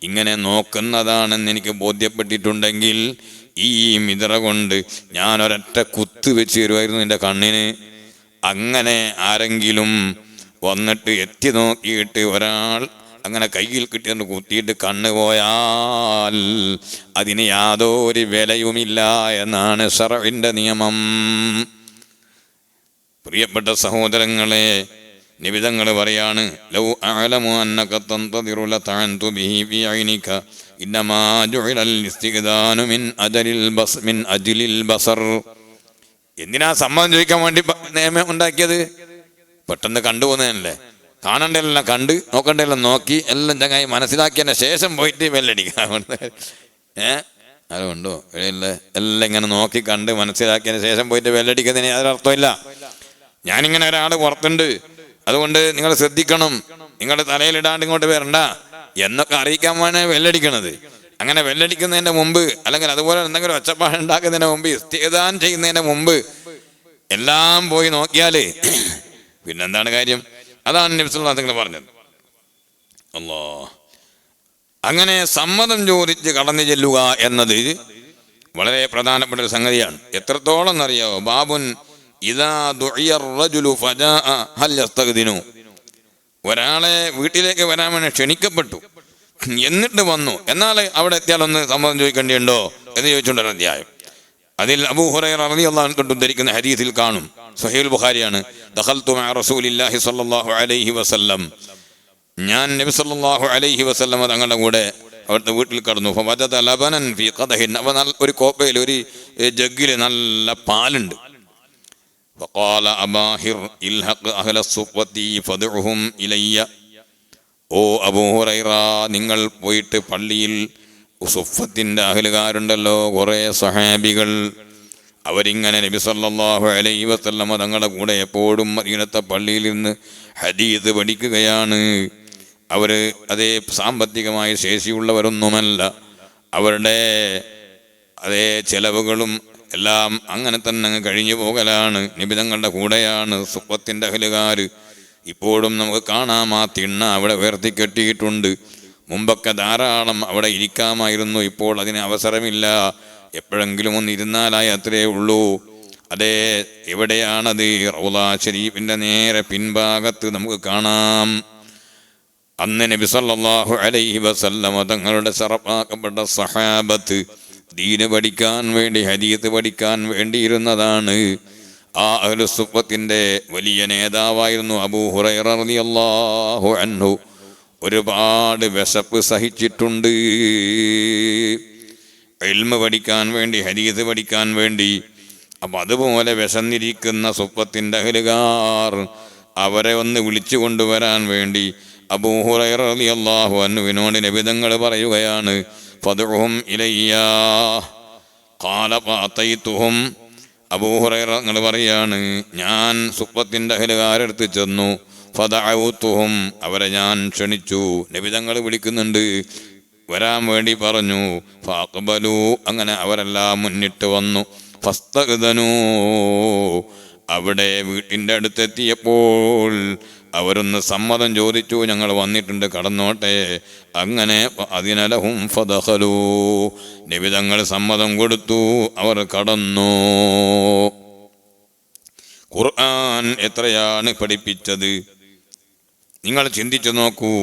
S1: ഇങ്ങനെ നോക്കുന്നതാണെന്ന് എനിക്ക് ബോധ്യപ്പെട്ടിട്ടുണ്ടെങ്കിൽ ഈ മിദ്റ കൊണ്ട് ഞാൻ ഒരൊറ്റ കുത്ത് വെച്ച് തരുമായിരുന്നു നിന്റെ കണ്ണിന്. അങ്ങനെ ആരെങ്കിലും വന്നിട്ട് എത്തി നോക്കിയിട്ട് ഒരാൾ അങ്ങനെ കയ്യിൽ കിട്ടിയെന്ന് കുത്തിയിട്ട് കണ്ണ് പോയാൽ അതിന് യാതൊരു വിലയുമില്ല എന്നാണ് ശർഇന്റെ നിയമം. പ്രിയപ്പെട്ട സഹോദരങ്ങളെ, നിബിതങ്ങൾ പറയാണ്, ലൗ അഅലമു അന്നക തന്തദിറു ലതഅൻതു ബിഹി ഫീ ഐനിക ഇന്നമാ ജുഇലൽ ഇസ്തിഗ്ദാനു മിൻ അജ്ലിൽ ബസർ. എന്തിനാ സമ്മതം ചോദിക്കാൻ വേണ്ടി നിയമം ഉണ്ടാക്കിയത്? പെട്ടെന്ന് കണ്ടുപോകുന്നതല്ലേ, കാണണ്ടെല്ലാം കണ്ട് നോക്കണ്ടെല്ലാം നോക്കി എല്ലാം ചങ്ങായി മനസ്സിലാക്കിയതിന് ശേഷം പോയിട്ട് വെല്ലടിക്കാം. അതുകൊണ്ടോ എല്ലാം ഇങ്ങനെ നോക്കി കണ്ട് മനസ്സിലാക്കിയതിന് ശേഷം പോയിട്ട് വെല്ലടിക്കുന്നതിന് യാതൊരർത്ഥമില്ല. ഞാനിങ്ങനെ ഒരാൾ പുറത്തുണ്ട്, അതുകൊണ്ട് നിങ്ങൾ ശ്രദ്ധിക്കണം, നിങ്ങളുടെ തലയിലിടാണ്ട് ഇങ്ങോട്ട് വരണ്ട എന്നൊക്കെ അറിയിക്കാൻ വേണേ വെല്ലടിക്കണത്. അങ്ങനെ വെല്ലടിക്കുന്നതിന്റെ മുമ്പ്, അല്ലെങ്കിൽ അതുപോലെ എന്തെങ്കിലും ഒച്ചപ്പാട് ഉണ്ടാക്കുന്നതിന് മുമ്പ്, ഇസ്തിഗ്ദാൻ ചെയ്യുന്നതിന് മുമ്പ് എല്ലാം പോയി നോക്കിയാല് പിന്നെന്താണ് കാര്യം? അതാണ് നബി സല്ലല്ലാഹു അലൈഹി വസല്ലം പറഞ്ഞത്. അല്ലാഹ്, അങ്ങനെ സമ്മതം ചോദിച്ച് കടന്നു ചെല്ലുക എന്നത് വളരെ പ്രധാനപ്പെട്ട ഒരു സംഗതിയാണ്. എത്രത്തോളം എന്നറിയാവോ? ബാബുൻ ഇദാ ദുഇയ റജുലു ഫജാഅ ഹൽ യസ്തഗ്ദിനു, ഒരാളെ വീട്ടിലേക്ക് വരാൻ വേണ്ടി ക്ഷണിക്കപ്പെട്ടു, എന്നിട്ട് വന്നു, എന്നാൽ അവിടെ എത്തിയാലൊന്ന് സമ്മതം ചോദിക്കേണ്ടിയുണ്ടോ എന്ന് ചോദിച്ചുകൊണ്ടൊരു അധ്യായം. അതിൽ അബൂ ഹുറൈറ റളിയല്ലാഹു അൻഹു ഉദ്ധരിക്കുന്ന ഹദീസിൽ കാണും, സഹീഹുൽ ബുഖാരിയാണ്, ദഖൽതു മഅ റസൂലില്ലാഹി സ്വല്ലല്ലാഹു അലൈഹി വസല്ലം, ഞാൻ നബി സല്ലല്ലാഹു അലൈഹി വസല്ലം തങ്ങളുടെ കൂടെ അവിടുത്തെ വീട്ടിൽ കടന്നു. ഫവജദ ലബനൻ ഫീ ഖദഹിൻ, അപ്പോൾ ഒരു കോപ്പയിൽ ഒരു ജഗ്ഗിൽ നല്ല പാലുണ്ട്. ഫഖാല അബാഹിർ ഇൽഹഖ് അഹ്ല സുഫ്വതി ഫദ്ഉഹും ഇലയ്യ, ഓ അബൂ ഹുറൈറ, നിങ്ങൾ പോയിട്ട് പള്ളിയിൽ സുഫത്തിന്റെ അഹ്ലുകാരുണ്ടല്ലോ, കുറേ സഹാബികൾ, അവരിങ്ങനെ നബി സല്ലല്ലാഹു അലൈഹി വസല്ലം തങ്ങളുടെ കൂടെ എപ്പോഴും മദീനത്തെ പള്ളിയിൽ നിന്ന് ഹദീസ് പഠിക്കുകയാണ്. അവർ അതേ സാമ്പത്തികമായ ശേഷിയുള്ളവരൊന്നുമല്ല, അവരുടെ അതേ ചെലവുകളും എല്ലാം അങ്ങനെ തന്നെ അങ്ങ് കഴിഞ്ഞു പോകലാണ്. നബി തങ്ങളുടെ കൂടെയാണ് സുഫത്തിന്റെ അഹ്ലുകാർ. ഇപ്പോഴും നമുക്ക് കാണാം, ആ തിണ്ണ അവിടെ ഉയർത്തി കെട്ടിയിട്ടുണ്ട്. മുമ്പൊക്കെ ധാരാളം അവിടെ ഇരിക്കാമായിരുന്നു, ഇപ്പോൾ അതിന് അവസരമില്ല. എപ്പോഴെങ്കിലും ഒന്ന് ഇരുന്നാലായി അത്രേ ഉള്ളൂ. അതേ, എവിടെയാണത്? റൗള ശരീഫിൻ്റെ നേരെ പിൻഭാഗത്ത് നമുക്ക് കാണാം. അന്ന് നബി സല്ലല്ലാഹു അലൈഹി വസല്ലമ തങ്ങളുടെ ശറഫാക്കപ്പെട്ട സഹാബത്ത് ദീന് പഠിക്കാൻ വേണ്ടി, ഹദീസ് പഠിക്കാൻ വേണ്ടിയിരുന്നതാണ്. ആ അഹ്ലു സുഫ്ഫത്തിന്റെ വലിയ നേതാവായിരുന്നു അബൂ ഹുറൈറ റളിയല്ലാഹു അൻഹു. ഒരുപാട് വിശപ്പ് സഹിച്ചിട്ടുണ്ട് ഇൽമ പഠിക്കാൻ വേണ്ടി, ഹദീസ് പഠിക്കാൻ വേണ്ടി. അപ്പം അതുപോലെ വിശന്നിരിക്കുന്ന സുഫ്ഫത്തിന്റെ അഹ്ലുകാർ അവരെ ഒന്ന് വിളിച്ചു കൊണ്ടുവരാൻ വേണ്ടി അബൂ ഹുറൈറ റളിയല്ലാഹു അൻഹുവിനോട് നബി തങ്ങൾ പറയുകയാണ്, ഫദ്ഉഹും ഇലയ്യാ ഖാല ഫഅതൈതുഹും. അബൂ ഹുറൈറ തങ്ങൾ പറയാണ്, ഞാൻ സുഫ്ഫത്തിന്റെ അഹ്ലുകാരെടുത്ത് ചെന്നു, ഫദഅഉതുഹും, അവരെ ഞാൻ ക്ഷണിച്ചു. നബി തങ്ങൾ വിളിക്കുന്നുണ്ട്, വരാൻ വേണ്ടി പറഞ്ഞു. ഫഅഖ്ബലൂ, അങ്ങനെ അവരെല്ലാം മുന്നിട്ട് വന്നു. ഫസ്തഅ്ദനൂ, അവിടെ വീട്ടിൻ്റെ അടുത്തെത്തിയപ്പോൾ അവരൊന്ന് സമ്മതം ചോദിച്ചു, ഞങ്ങൾ വന്നിട്ടുണ്ട്, കടന്നോട്ടെ. അങ്ങനെ അതിനലഹും ഫദഖലൂ, നബി തങ്ങൾ സമ്മതം കൊടുത്തു, അവർ കടന്നു. ഖുർആൻ എത്രയാണ് പഠിപ്പിച്ചത് നിങ്ങൾ ചിന്തിച്ചു നോക്കൂ.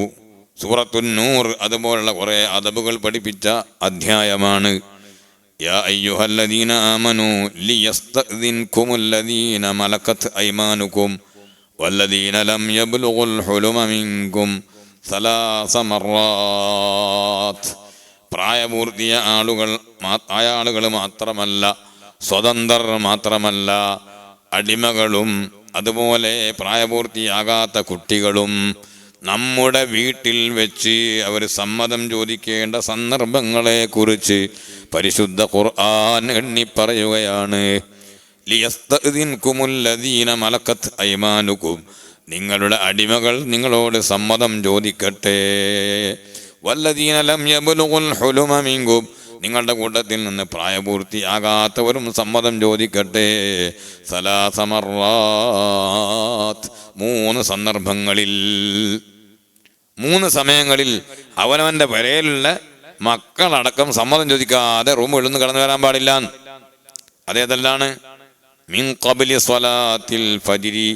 S1: സൂറത്തുൻ നൂർ അതുപോലുള്ള കുറേ അദബുകൾ പഠിപ്പിച്ച അധ്യായമാണ്. യാ അയ്യുഹല്ലദീന ആമനൂ ലിയസ്തഅ്ദിൻകുമുല്ലദീന മലകത് അയ്മാനുകും വല്ലദീന ലം യബ്ലുഗുൽ ഹുലുമ മിൻകും സലാസ മർറാത്ത്. പ്രായപൂർത്തിയ ആളുകൾ മാത്രമല്ല, സ്വതന്ത്രർ മാത്രമല്ല, അടിമകളും അതുപോലെ പ്രായപൂർത്തിയാകാത്ത കുട്ടികളും നമ്മുടെ വീട്ടിൽ വെച്ച് അവർ സമ്മതം ചോദിക്കേണ്ട സന്ദർഭങ്ങളെ കുറിച്ച് പരിശുദ്ധ ഖുർആൻ എണ്ണിപ്പറയുകയാണ്. ലിയസ്തഅ്ദിൻകുമുല്ലദീന മലകത് അയ്മാനുകും, നിങ്ങളുടെ അടിമകൾ നിങ്ങളോട് സമ്മതം ചോദിക്കട്ടെ. വല്ലദീന ലം യബ്ലുഗുൽ ഹുലുമ മിൻകും, നിങ്ങളുടെ കൂട്ടത്തിൽ നിന്ന് പ്രായപൂർത്തിയാകാത്തവരും സമ്മതം ചോദിക്കട്ടെ. സലാസ മർറാത്ത്, 3 സന്ദർഭങ്ങളിൽ, 3 സമയങ്ങളിൽ അവനവൻ്റെ പെരയിലുള്ള മക്കളടക്കം സമ്മതം ചോദിക്കാതെ റൂമിൽ നിന്ന് കടന്നു വരാൻ പാടില്ല. അതേതെല്ലാണ്? മിൻ ഖബ്ലി സ്വലാത്തിൽ ഫജ്രി,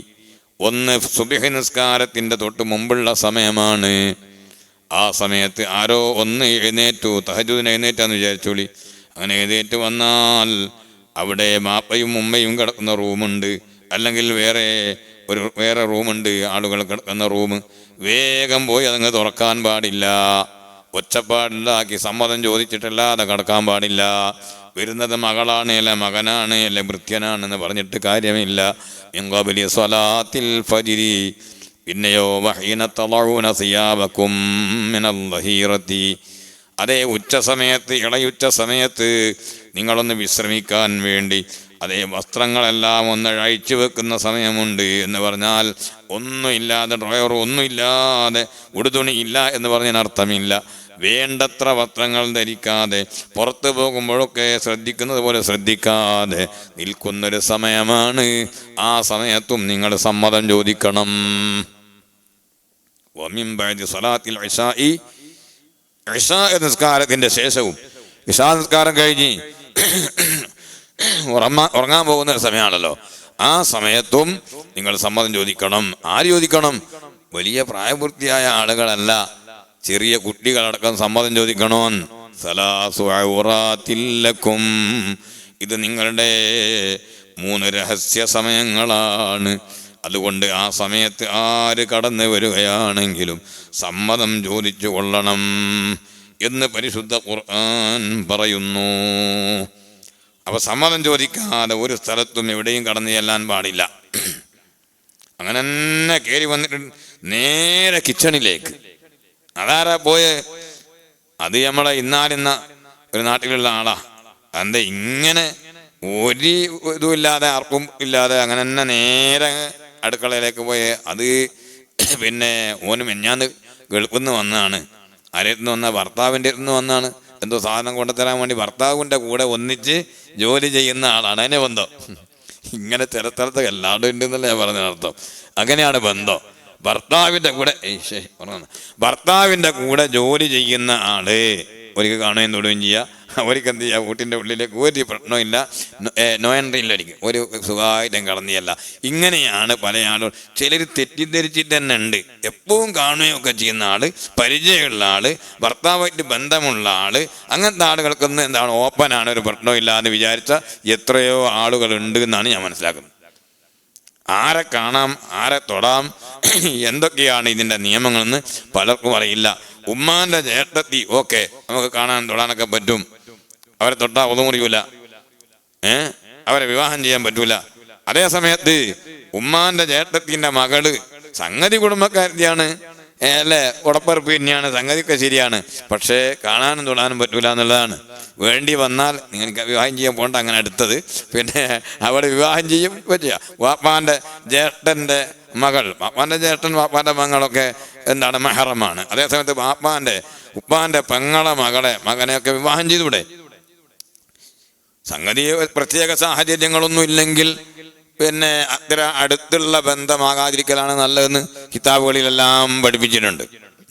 S1: ഒന്ന് സുബ്ഹി നിസ്കാരത്തിൻ്റെ തൊട്ട് മുമ്പുള്ള സമയമാണ്. ആ സമയത്ത് ആരോ ഒന്ന് എഴുന്നേറ്റു, തഹജ്ജുദിന് എഴുന്നേറ്റാന്ന് വിചാരിച്ചോളി. അങ്ങനെ എഴുന്നേറ്റ് വന്നാൽ അവിടെ മാപ്പയും ഉമ്മയും കിടക്കുന്ന റൂമുണ്ട്, അല്ലെങ്കിൽ വേറെ റൂമുണ്ട്, ആളുകൾ കിടക്കുന്ന റൂം. വേഗം പോയി അതങ്ങ് തുറക്കാൻ പാടില്ല. ഒച്ചപ്പാടുണ്ടാക്കി സമ്മതം ചോദിച്ചിട്ടല്ലാതെ കിടക്കാൻ പാടില്ല. വരുന്നത് മകളാണ്, അല്ലെ മകനാണ്, അല്ലെ ഭൃത്യനാണെന്ന് പറഞ്ഞിട്ട് കാര്യമില്ല. മിൻ ഖബ്ലി സ്വലാത്തിൽ ഫജ്രി, പിന്നെയോ വഹീന തളഊന സിയാബകും മിനൽ ലഹീറതി, അതേ ഉച്ച സമയത്ത്, ഇളയുച്ച സമയത്ത് നിങ്ങളൊന്ന് വിശ്രമിക്കാൻ വേണ്ടി അതേ വസ്ത്രങ്ങളെല്ലാം ഒന്ന് അഴിച്ചു വെക്കുന്ന സമയമുണ്ട്. എന്ന് പറഞ്ഞാൽ ഒന്നുമില്ലാതെ, ഡ്രൈവർ ഒന്നുമില്ലാതെ, ഉടുതുണി ഇല്ല എന്ന് പറഞ്ഞതിനർത്ഥമില്ല. വേണ്ടത്ര വസ്ത്രങ്ങൾ ധരിക്കാതെ പുറത്തു പോകുമ്പോഴൊക്കെ ശ്രദ്ധിക്കുന്നത് പോലെ ശ്രദ്ധിക്കാതെ നിൽക്കുന്നൊരു സമയമാണ്. ആ സമയത്തും നിങ്ങൾ സമ്മതം ചോദിക്കണം. വമിൻ ബഅദി സ്വലാത്തിൽ ഇശാഇ, ഇശാ നിസ്കാരത്തിൻ്റെ ശേഷവും, ഇശാ നിസ്കാരം കഴിഞ്ഞ് ഉറങ്ങാൻ പോകുന്ന ഒരു സമയമാണല്ലോ, ആ സമയത്തും നിങ്ങൾ സമ്മതം ചോദിക്കണം. ആര് ചോദിക്കണം? വലിയ പ്രായപൂർത്തിയായ ആളുകളല്ല, ചെറിയ കുട്ടികളടക്കം സമ്മതം ചോദിക്കണോ. സലാസു ഔറാത്തിൽ ലക്കും, ഇത് നിങ്ങളുടെ 3 രഹസ്യ സമയങ്ങളാണ്. അതുകൊണ്ട് ആ സമയത്ത് ആര് കടന്നു വരികയാണെങ്കിലും സമ്മതം ചോദിച്ചു കൊള്ളണം എന്ന് പരിശുദ്ധ ഖുർആൻ പറയുന്നു. അപ്പോൾ സമ്മതം ചോദിക്കാതെ ഒരു സ്ഥലത്തും എവിടെയും കടന്നു ചെല്ലാൻ പാടില്ല. അങ്ങനെ തന്നെ കയറി വന്നിട്ട് നേരെ കിച്ചണിലേക്ക്. അതാരാ പോയെ? അത് നമ്മളെ ഇന്നാലിന്ന ഒരു നാട്ടിലുള്ള ആളാ. എന്താ ഇങ്ങനെ ഒരു ഇതുമില്ലാതെ, ആർക്കും ഇല്ലാതെ അങ്ങനെ തന്നെ നേരെ അടുക്കളയിലേക്ക് പോയെ? അത് പിന്നെ ഓന് മെഞ്ഞാന്ന് ഗൾഫിൽ നിന്ന് വന്നതാണ്. ആരുടെ നിന്ന് വന്ന? ഭർത്താവിൻ്റെ അടുത്ത് വന്നാണ്. എന്തോ സാധനം കൊണ്ടുതരാൻ വേണ്ടി ഭർത്താവിൻ്റെ കൂടെ ഒന്നിച്ച് ജോലി ചെയ്യുന്ന ആളാണ്. അതിനെ ബന്ധം ഇങ്ങനെ ചിലസ്ഥലത്ത് എല്ലാവരും ഉണ്ടെന്നല്ലേ ഞാൻ പറഞ്ഞ അർത്ഥം. അങ്ങനെയാണ് ബന്ധം. ഭർത്താവിൻ്റെ കൂടെ ജോലി ചെയ്യുന്ന ആള് ഒരിക്കൽ കാണുകയും തൊടുകയും ചെയ്യുക. അവർക്ക് എന്ത് ചെയ്യുക, വീട്ടിൻ്റെ ഉള്ളിലേക്ക് ഒരു പ്രശ്നമില്ല, നോ എൻട്രിയില്ല, ഒരു സുഖമായിട്ടും കടന്നിയല്ല. ഇങ്ങനെയാണ് പല ആളുകൾ. ചിലർ തെറ്റിദ്ധരിച്ചിട്ട് തന്നെ ഉണ്ട്. എപ്പോഴും കാണുകയൊക്കെ ചെയ്യുന്ന ആള്, പരിചയമുള്ള ആള്, ഭർത്താവായിട്ട് ബന്ധമുള്ള ആള്, അങ്ങനത്തെ ആളുകൾക്കൊന്നും എന്താണ് ഓപ്പനാണ്, ഒരു പ്രശ്നമില്ല എന്ന് വിചാരിച്ച എത്രയോ ആളുകളുണ്ട് എന്നാണ് ഞാൻ മനസ്സിലാക്കുന്നത്. ആരെ കാണാം, ആരെ തൊടാം, എന്തൊക്കെയാണ് ഇതിൻ്റെ നിയമങ്ങളെന്ന് പലർക്കും അറിയില്ല. ഉമ്മാൻ്റെ ചേട്ടത്തി ഓക്കെ, നമുക്ക് കാണാൻ തൊടാനൊക്കെ പറ്റും. അവരെ തൊട്ടാൽ ഒന്നും മുറിയൂല, അവരെ വിവാഹം ചെയ്യാൻ പറ്റൂല. അതേ സമയത്ത് ഉമ്മാന്റെ ചേട്ടത്തിന്റെ മകള് സംഗതി കുടുംബക്കാരിയാണ്, അല്ലേ, ഉടപ്പറപ്പ് തന്നെയാണ്, സംഗതിയൊക്കെ ശരിയാണ്. പക്ഷേ കാണാനും തൊടാനും പറ്റൂല എന്നുള്ളതാണ്. വേണ്ടി വന്നാൽ നിങ്ങൾക്ക് വിവാഹം ചെയ്യാൻ പോകണ്ട, അങ്ങനെ അടുത്തത്. പിന്നെ അവിടെ വിവാഹം ചെയ്യും പറ്റുക. വാപ്പാന്റെ ജ്യേഷ്ഠന്റെ മകൾ, വാപ്പാന്റെ ജ്യേഷ്ഠൻ വാപ്പാന്റെ മകളൊക്കെ എന്താണ് മെഹറമാണ്. അതേസമയത്ത് ഉപ്പാന്റെ പെങ്ങളെ മകനെയൊക്കെ വിവാഹം ചെയ്തൂടെ? സംഗതി പ്രത്യേക സാഹചര്യങ്ങളൊന്നും ഇല്ലെങ്കിൽ പിന്നെ അത്ര അടുത്തുള്ള ബന്ധമാകാതിരിക്കലാണ് നല്ലതെന്ന് കിതാബുകളിലെല്ലാം പഠിപ്പിച്ചിട്ടുണ്ട്.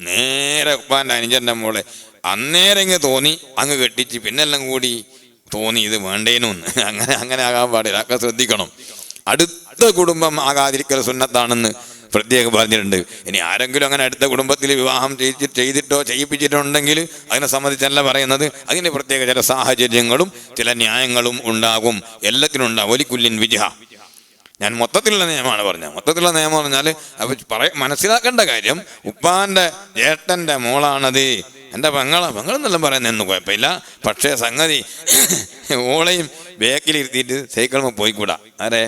S1: നേരെ ഉപ്പാന്റെ അനുജന്റെ മോളെ അന്നേരം ഇങ്ങ് തോന്നി അങ്ങ് കെട്ടിച്ച്, പിന്നെല്ലാം കൂടി തോന്നി ഇത് വേണ്ടേനൊന്ന്. അങ്ങനെ ആകാൻ പാടില്ല, ഒക്കെ ശ്രദ്ധിക്കണം. അടുത്ത കുടുംബം ആകാതിരിക്കൽ സുന്നത്താണെന്ന് പ്രത്യേകം പറഞ്ഞിട്ടുണ്ട്. ഇനി ആരെങ്കിലും അങ്ങനെ അടുത്ത കുടുംബത്തിൽ വിവാഹം ചെയ്തിട്ടോ ചെയ്യിപ്പിച്ചിട്ടുണ്ടെങ്കിൽ അതിനെ സംബന്ധിച്ചല്ല പറയുന്നത്. അതിന് പ്രത്യേക ചില സാഹചര്യങ്ങളും ചില ന്യായങ്ങളും ഉണ്ടാകും, എല്ലാത്തിനും ഉണ്ടാകും. ഒലിക്കുല്ലിൻ വിജഹ. ഞാൻ മൊത്തത്തിലുള്ള നിയമമാണ് പറഞ്ഞത്. മൊത്തത്തിലുള്ള നിയമം പറഞ്ഞാൽ മനസ്സിലാക്കേണ്ട കാര്യം, ഉപ്പാന്റെ ജ്യേഷ്ഠന്റെ മോളാണത്, എൻ്റെ പെങ്ങളെന്നെല്ലാം പറയുന്നതെന്ന് കുഴപ്പമില്ല. പക്ഷേ സംഗതി ഓളെയും ബേക്കിലിരുത്തിയിട്ട് സൈക്കിളുമ്പോൾ പോയിക്കൂടാ. ആരെ?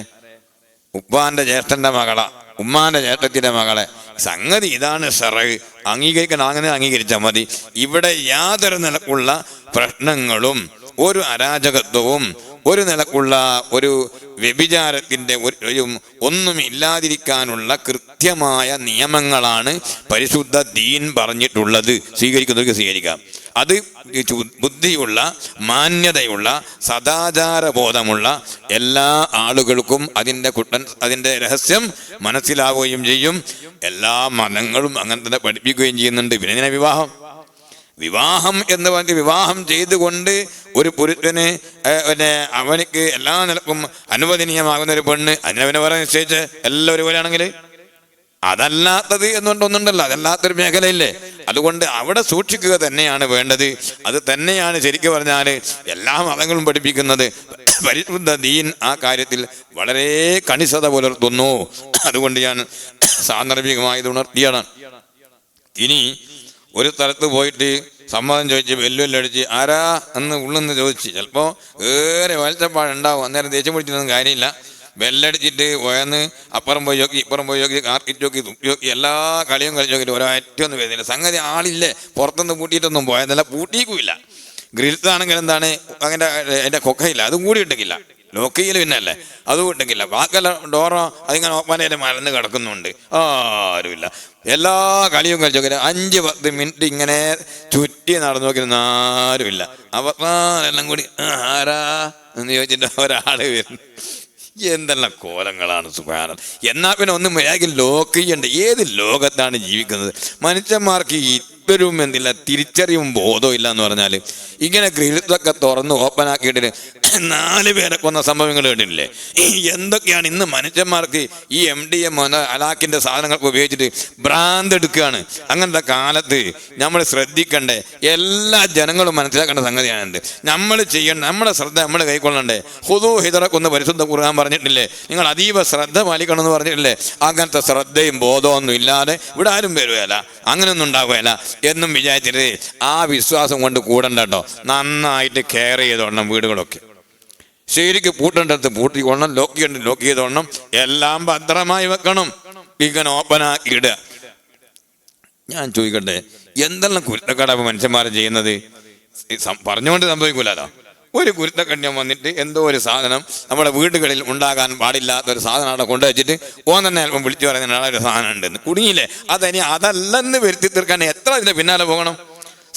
S1: ഉപ്പാന്റെ ജ്യേഷ്ഠന്റെ മകളാ, ഉമ്മാന്റെ ചേട്ടത്തിന്റെ മകളെ. സംഗതി ഇതാണ് ശറഅ്. അംഗീകരിക്കണം, അങ്ങനെ അംഗീകരിച്ചാൽ മതി. ഇവിടെ യാതൊരു നിലക്കുള്ള പ്രശ്നങ്ങളും ഒരു അരാജകത്വവും ഒരു നിലക്കുള്ള ഒരു വ്യഭിചാരത്തിൻ്റെ ഒന്നും ഇല്ലാതിരിക്കാനുള്ള കൃത്യമായ നിയമങ്ങളാണ് പരിശുദ്ധ ദീൻ പറഞ്ഞിട്ടുള്ളത്. സ്വീകരിക്കുന്നവർക്ക് സ്വീകരിക്കാം. അത് ബുദ്ധിയുള്ള, മാന്യതയുള്ള, സദാചാരബോധമുള്ള എല്ലാ ആളുകൾക്കും അതിൻ്റെ രഹസ്യം മനസ്സിലാവുകയും ചെയ്യും. എല്ലാ മതങ്ങളും അങ്ങനെ തന്നെ പഠിപ്പിക്കുകയും ചെയ്യുന്നുണ്ട്. പിന്നെ വിവാഹം എന്ന് പറഞ്ഞ് വിവാഹം ചെയ്തുകൊണ്ട് ഒരു പുരുഷന് അവനിക്ക് എല്ലാ നിലക്കും അനുവദനീയമാകുന്ന ഒരു പെണ്ണ് അതിനവനെ പറയാൻ നിശ്ചയിച്ച് എല്ലാം ഒരുപോലെയാണെങ്കിൽ അതല്ലാത്തത് എന്നുകൊണ്ടൊന്നുണ്ടല്ലോ, അതല്ലാത്തൊരു മേഖലയില്ലേ. അതുകൊണ്ട് അവിടെ സൂക്ഷിക്കുക തന്നെയാണ് വേണ്ടത്. അത് തന്നെയാണ് ശരിക്കും പറഞ്ഞാൽ എല്ലാ മതങ്ങളും പഠിപ്പിക്കുന്നത്. പരിശുദ്ധ ദീൻ ആ കാര്യത്തിൽ വളരെ കണിശത പുലർത്തുന്നു. അതുകൊണ്ട് ഞാൻ സാന്ദർഭികമായി ഇത് ഉണർത്തിയാണ്. ഇനി ഒരു സ്ഥലത്ത് പോയിട്ട് സമ്മതം ചോദിച്ച് വെല്ലുവിലടിച്ച് ആരാ എന്ന് ഉള്ളെന്ന് ചോദിച്ച് ചിലപ്പോൾ ഏറെ വാഴ്ചപ്പാടുണ്ടാവും. അന്നേരം ദേഷ്യം പിടിച്ചിട്ടൊന്നും കാര്യമില്ല. ബെല്ലടിച്ചിട്ട് പോയെന്ന് അപ്പുറം പോയി നോക്കി, ഇപ്പുറം പോയി നോക്കി, കാർക്കിറ്റ് നോക്കി, തുപ്പി നോക്കി, എല്ലാ കളിയും കളിച്ച് നോക്കിയിട്ട് ഒരൊറ്റൊന്നും വരുന്നില്ല. സംഗതി ആളില്ലേ, പുറത്തൊന്നും പൂട്ടിയിട്ടൊന്നും പോയതല്ല, പൂട്ടിയിക്കില്ല. ഗ്രിൽസാണെങ്കിൽ എന്താണ് അങ്ങനെ അതിൻ്റെ കൊക്കയില്ല, അതും കൂടി ഇട്ടെങ്കില്ല. ലോക്ക് ചെയ്യൽ പിന്നല്ലേ, അതും ഇട്ടെങ്കില്ല. ബാക്കിയുള്ള ഡോറോ അതിങ്ങനെ ഓപ്പനേലും മറന്ന് കിടക്കുന്നുണ്ട്, ആരുമില്ല. എല്ലാ കളിയും കളിച്ചു നോക്കില്ല. 5-10 മിനിറ്റ് ഇങ്ങനെ ചുറ്റി നടന്നു നോക്കിയിരുന്ന ആരുമില്ല. അവസാനെല്ലാം കൂടി ആരാ എന്ന് ചോദിച്ചിട്ട് ഒരാള് വരുന്നു. എന്തെല്ലാം കോലങ്ങളാണ് സുബ്ഹാനല്ലാഹ്. എന്നാൽ പിന്നെ ഒന്നും മര്യാദയ്ക്ക് ലോക്ക് ചെയ്യണ്ട. ഏത് ലോകത്താണ് ജീവിക്കുന്നത്? മനുഷ്യന്മാർക്ക് ഇപ്പോഴും എന്തില്ല തിരിച്ചറിവും ബോധവും ഇല്ല എന്ന് പറഞ്ഞാൽ ഇങ്ങനെ ഗ്രിൽസൊക്കെ തുറന്ന് ഓപ്പനാക്കിയിട്ട് 4 പേരെ കൊന്ന സംഭവങ്ങൾ കേട്ടിട്ടില്ലേ? എന്തൊക്കെയാണ് ഇന്ന് മനുഷ്യന്മാർക്ക് ഈ MDM അലാക്കിൻ്റെ സാധനങ്ങൾക്ക് ഉപയോഗിച്ചിട്ട് ഭ്രാന്ത് എടുക്കുകയാണ്. അങ്ങനത്തെ കാലത്ത് നമ്മൾ ശ്രദ്ധിക്കണ്ടേ? എല്ലാ ജനങ്ങളും മനസ്സിലാക്കേണ്ട സംഗതിയാണുണ്ട്. നമ്മൾ ചെയ്യേണ്ട നമ്മുടെ ശ്രദ്ധ നമ്മൾ കൈക്കൊള്ളണ്ടേ? ഹുദൂ ഹിദറക്കൊന്ന് പരിശുദ്ധ ഖുർആൻ പറഞ്ഞിട്ടില്ലേ? നിങ്ങൾ അതീവ ശ്രദ്ധ പാലിക്കണം എന്ന് പറഞ്ഞിട്ടില്ലേ? അങ്ങനത്തെ ശ്രദ്ധയും ബോധമൊന്നും ഇല്ലാതെ ഇവിടെ ആരും വരുകയല്ല, അങ്ങനെയൊന്നും ഉണ്ടാവുകയല്ല എന്നും വിചാരിച്ചിട്ട് ആ വിശ്വാസം കൊണ്ട് കൂടണ്ട കേട്ടോ. നന്നായിട്ട് കെയർ ചെയ്തോണം. വീടുകളൊക്കെ ശരിക്ക് പൂട്ടേണ്ടടുത്ത് പൂട്ടിക്കൊള്ളണം, ലോക്ക് ചെയ്തോണം. എല്ലാം ഭദ്രമായി വെക്കണം. ഇങ്ങനെ ഓപ്പനാക്കി ഇടുക. ഞാൻ ചോദിക്കട്ടെ, എന്തെല്ലാം കുരുത്തക്കടവ് മനുഷ്യന്മാർ ചെയ്യുന്നത്? പറഞ്ഞുകൊണ്ട് സംഭവിക്കൂലോ. ഒരു കുരുത്തക്കണ്യം വന്നിട്ട് എന്തോ ഒരു സാധനം നമ്മുടെ വീടുകളിൽ ഉണ്ടാകാൻ പാടില്ലാത്തൊരു സാധനം അവിടെ കൊണ്ടുവച്ചിട്ട് തന്നെ അല്പം വിളിച്ചു പറയുന്ന ഒരു സാധനം ഉണ്ടെന്ന് കുടുങ്ങിയില്ലേ? അതല്ലെന്ന് വരുത്തി തീർക്കാൻ എത്ര ഇതിൻ്റെ പിന്നാലെ പോകണം?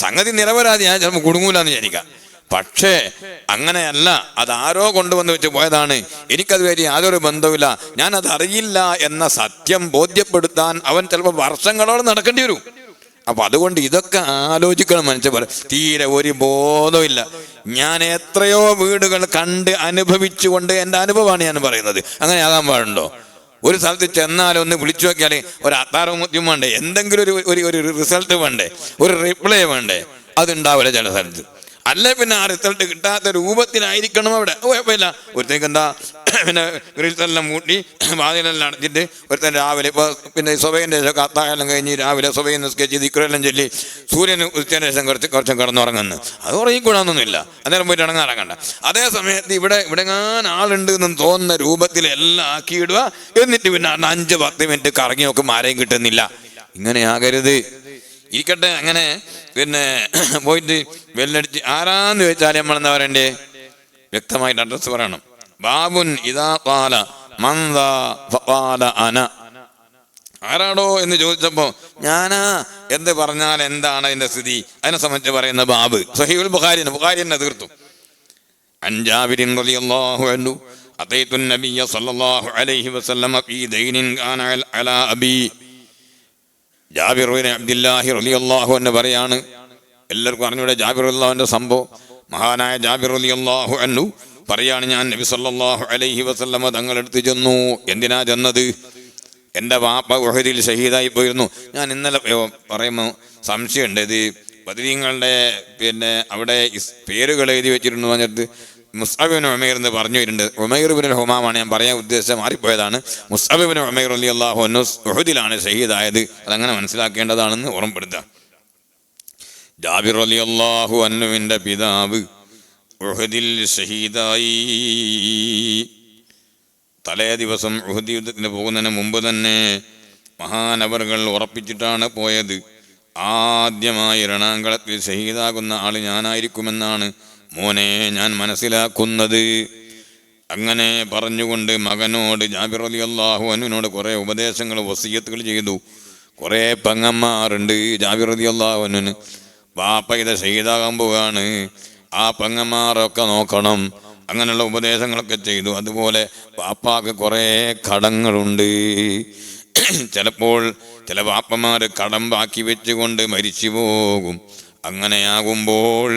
S1: സംഗതി നിരപരാധിയായ ചിലപ്പോൾ കുടുങ്ങൂലെന്ന് വിചാരിക്കാം. പക്ഷേ അങ്ങനെയല്ല, അതാരോ കൊണ്ടുവന്ന് വെച്ച് പോയതാണ്, എനിക്കതുവരെ യാതൊരു ബന്ധവുമില്ല, ഞാനത് അറിയില്ല എന്ന സത്യം ബോധ്യപ്പെടുത്താൻ അവൻ ചിലപ്പോൾ വർഷങ്ങളോളം നടക്കേണ്ടി വരും. അപ്പൊ അതുകൊണ്ട് ഇതൊക്കെ ആലോചിക്കണം മനുഷ്യർ. തീരെ ഒരു ബോധമില്ല. ഞാൻ എത്രയോ വീടുകൾ കണ്ട് അനുഭവിച്ചുകൊണ്ട് എൻ്റെ അനുഭവമാണ് ഞാൻ പറയുന്നത്. അങ്ങനെ ആകാൻ പാടുണ്ടോ? ഒരു സ്ഥലത്ത് ചെന്നാലൊന്ന് വിളിച്ചു നോക്കിയാൽ ഒരു അത്താറമുദ്യം വേണ്ടേ, എന്തെങ്കിലും ഒരു റിസൾട്ട് വേണ്ടേ, ഒരു റിപ്ലൈ വേണ്ടേ? അതുണ്ടാവില്ല ചില സ്ഥലത്ത്. അല്ലെ പിന്നെ ആ റിസൾട്ട് കിട്ടാത്ത രൂപത്തിലായിരിക്കണം അവിടെ. കുഴപ്പമില്ല. ഒരുത്തേക്ക് എന്താ പിന്നെ ഗ്രിൽസെല്ലാം മൂട്ടി വാതിലെല്ലാം അടച്ചിട്ട് ഒരുത്തൻ രാവിലെ ഇപ്പോൾ പിന്നെ സ്വഭയൻ്റെ ശേഷം അത്താഴെല്ലാം കഴിഞ്ഞ് രാവിലെ സ്വഭയം നിസ്കരിച്ച് ദിക്റെല്ലാം ചൊല്ലി സൂര്യന് ഉച്ചതിന് ശേഷം കുറച്ചും കിടന്നുറങ്ങുന്നു. അത് ഉറങ്ങിക്കൂടാന്നൊന്നുമില്ല, അന്നേരം പോയിട്ട് ഇറങ്ങാറങ്ങണ്ട. അതേ സമയത്ത് ഇവിടെ ആളുണ്ട് എന്ന് തോന്നുന്ന രൂപത്തിൽ എല്ലാം ആക്കിയിടുക. എന്നിട്ട് പിന്നെ 5-10 മിനിറ്റ് കറങ്ങി നോക്കും, ആരെയും കിട്ടുന്നില്ല. ഇങ്ങനെയാകരുത്. ഇരിക്കട്ടെ. അങ്ങനെ പിന്നെ പോയിട്ട് വെല്ലടിച്ച് ആരാന്ന് ചോദിച്ചാൽ നമ്മളെന്താ പറയണ്ടേ? വ്യക്തമായിട്ട് അഡ്രസ് പറയണം. ബാബുൻ ഇദാ ഖാല മൻ ദാ ഫഖാല അന. ആരാടോ എന്ന് ചോദിച്ചപ്പോ ഞാനാ എന്ന് പറഞ്ഞാൽ എന്താണ് അതിന്റെ സ്ഥിതി, അതിനെ സംബന്ധിച്ച് പറയുന്ന ബാബ് സഹീഹുൽ ബുഖാരി തന്നെ തീർത്തു. അൻ ജാബിർ റളിയല്ലാഹു അൻഹു അതൈതു നബിയ സല്ലല്ലാഹു അലൈഹി വസല്ലം ഫീ ദൈനിൻ കാന അലാ അബി. ജാബിർ ബിൻ അബ്ദുല്ലാഹി റളിയല്ലാഹു അൻഹു പറയാണ്, എല്ലാവർക്കും അറിഞ്ഞൂടെ ജാബിർ റളിയല്ലാഹുവിന്റെ സംഭവം. മഹാനായ ജാബിർ റളിയല്ലാഹു അൻഹു പറയാണ്, ഞാൻ നബി സല്ലല്ലാഹു അലൈഹി വസല്ലമ തങ്ങളെടുത്ത് ചെന്നു. എന്തിനാ ചെന്നത്? എൻ്റെ വാപ്പ ഉഹദിൽ ഷഹീദായി പോയിരുന്നു. ഞാൻ ഇന്നലെ പറയുമ്പോൾ സംശയമുണ്ട്, ഇത് ബദരീങ്ങളുടെ പിന്നെ അവിടെ പേരുകൾ എഴുതി വെച്ചിട്ടുണ്ട് പറഞ്ഞിട്ട് മുസ്അബ് ബിൻ ഉമൈർ എന്ന് പറഞ്ഞു വരുന്നുണ്ട്. ഉമൈർ ബിൻ ഹുമാമാണ് ഞാൻ പറയാൻ ഉദ്ദേശിച്ച, മാറിപ്പോയതാണ്. മുസ്അബ് ബിൻ ഉമൈർ റളിയല്ലാഹു അൻഹു ഉഹദിലാണ് ഷഹീദായത്. അതങ്ങനെ മനസ്സിലാക്കേണ്ടതാണെന്ന് ഓർമ്മപ്പെടുത്താം. ജാബിർ റളിയല്ലാഹു അൻഹുവിൻ്റെ പിതാവ് ഉഹദിൽ ഷഹീദായി. തലേ ദിവസം ഉഹദ് യുദ്ധത്തിന് പോകുന്നതിന് മുമ്പ് തന്നെ മഹാനവറുകൾ ഉറപ്പിച്ചിട്ടാണ് പോയത്. ആദ്യമായി രണാങ്കളത്തിൽ ഷഹീദാകുന്ന ആൾ ഞാനായിരിക്കുമെന്നാണ് മോനെ ഞാൻ മനസ്സിലാക്കുന്നത്. അങ്ങനെ പറഞ്ഞുകൊണ്ട് മകനോട് ജാബിർ റളിയല്ലാഹു അൻഹുവിനോട് കുറേ ഉപദേശങ്ങൾ വസിയത്തുകൾ ചെയ്തു. കുറേ പെങ്ങന്മാരുണ്ട് ജാബിർ റളിയല്ലാഹു അൻഹുവിന്. വാപ്പ ഇത് ഷഹീദാകാൻ പോവുകയാണ്, ആ പെങ്ങന്മാരൊക്കെ നോക്കണം. അങ്ങനെയുള്ള ഉപദേശങ്ങളൊക്കെ ചെയ്തു. അതുപോലെ വാപ്പാക്ക് കുറേ കടങ്ങളുണ്ട്. ചിലപ്പോൾ ചില വാപ്പമാർ കടം ബാക്കി വെച്ചുകൊണ്ട് മരിച്ചു പോകും. അങ്ങനെയാകുമ്പോൾ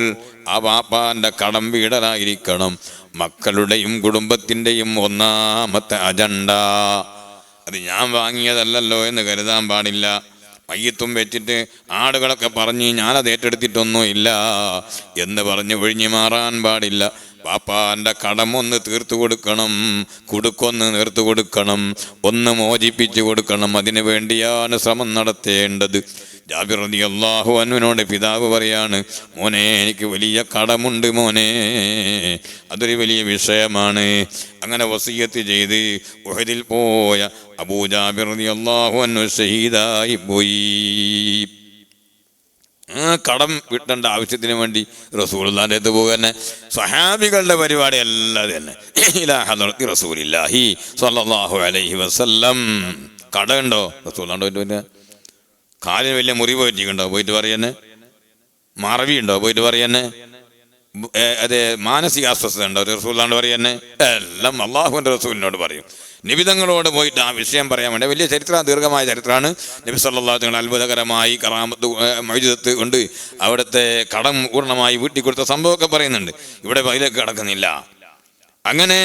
S1: ആ വാപ്പാൻ്റെ കടം വീടലായിരിക്കണം മക്കളുടെയും കുടുംബത്തിൻ്റെയും ഒന്നാമത്തെ അജണ്ട. അത് ഞാൻ വാങ്ങിയതല്ലല്ലോ എന്ന് കരുതാൻ പാടില്ല. മയ്യത്തും വെച്ചിട്ട് ആളുകളൊക്കെ പറഞ്ഞ് ഞാനത് ഏറ്റെടുത്തിട്ടൊന്നും ഇല്ല എന്ന് പറഞ്ഞ് ഒഴിഞ്ഞു മാറാൻ പാടില്ല. പാപ്പാൻ്റെ കടം ഒന്ന് തീർത്തു കൊടുക്കണം, കുടുക്കൊന്ന് തീർത്തു കൊടുക്കണം, ഒന്ന് മോചിപ്പിച്ചു കൊടുക്കണം. അതിനു വേണ്ടിയാണ് ശ്രമം നടത്തേണ്ടത്. ജാബിർ റളിയല്ലാഹു അൻഹുവിനോട് പിതാവ് പറയാണ്, മോനെ എനിക്ക് വലിയ കടമുണ്ട് മോനെ, അതൊരു വലിയ വിഷയമാണ്. അങ്ങനെ വസിയത്ത് ചെയ്ത് ഉഹദിൽ പോയ അബൂ ജാബിർ റളിയല്ലാഹു അൻഹു ഷഹീദായി പോയി. കടം വീട്ടേണ്ട ആവശ്യത്തിന് വേണ്ടി റസൂലുള്ളാഹിന്റെ അടുത്ത് പോകുക തന്നെ. സ്വഹാബികളുടെ പരിപാടി അല്ല തന്നെ. ഇലാ ഹദ്റത്തി റസൂലില്ലാഹി സ്വല്ലല്ലാഹു അലൈഹി വസല്ലം. കടമുണ്ടോ റസൂലുള്ളാഹിന്റെ പോയിട്ട്? കാലിന് വലിയ മുറിവ് പറ്റിയിട്ടുണ്ടോ? പോയിട്ട് പറയുന്നേ. മറവി ഉണ്ടോ? പോയിട്ട് പറയുന്നേ. അതെ, മാനസിക അസ്വസ്ഥത ഉണ്ടോ? റസൂലുള്ളാഹിനോട് പറയുന്നേ. എല്ലാം അള്ളാഹുവിൻ്റെ റസൂലിനോട് പറയും. നിബിതങ്ങളോട് പോയിട്ട് ആ വിഷയം പറയാൻ വേണ്ടി വലിയ ചരിത്രം, ദീർഘമായ ചരിത്രമാണ്. നബി സല്ലല്ലാഹു അലൈഹി വസല്ലം അത്ഭുതകരമായി കറാമത്ത് മൗജിദത്ത് കൊണ്ട് അവിടുത്തെ കടം പൂർണ്ണമായി വീട്ടി കൊടുത്ത സംഭവമൊക്കെ പറയുന്നുണ്ട്. ഇവിടെ അതിലേക്ക് കിടക്കുന്നില്ല. അങ്ങനെ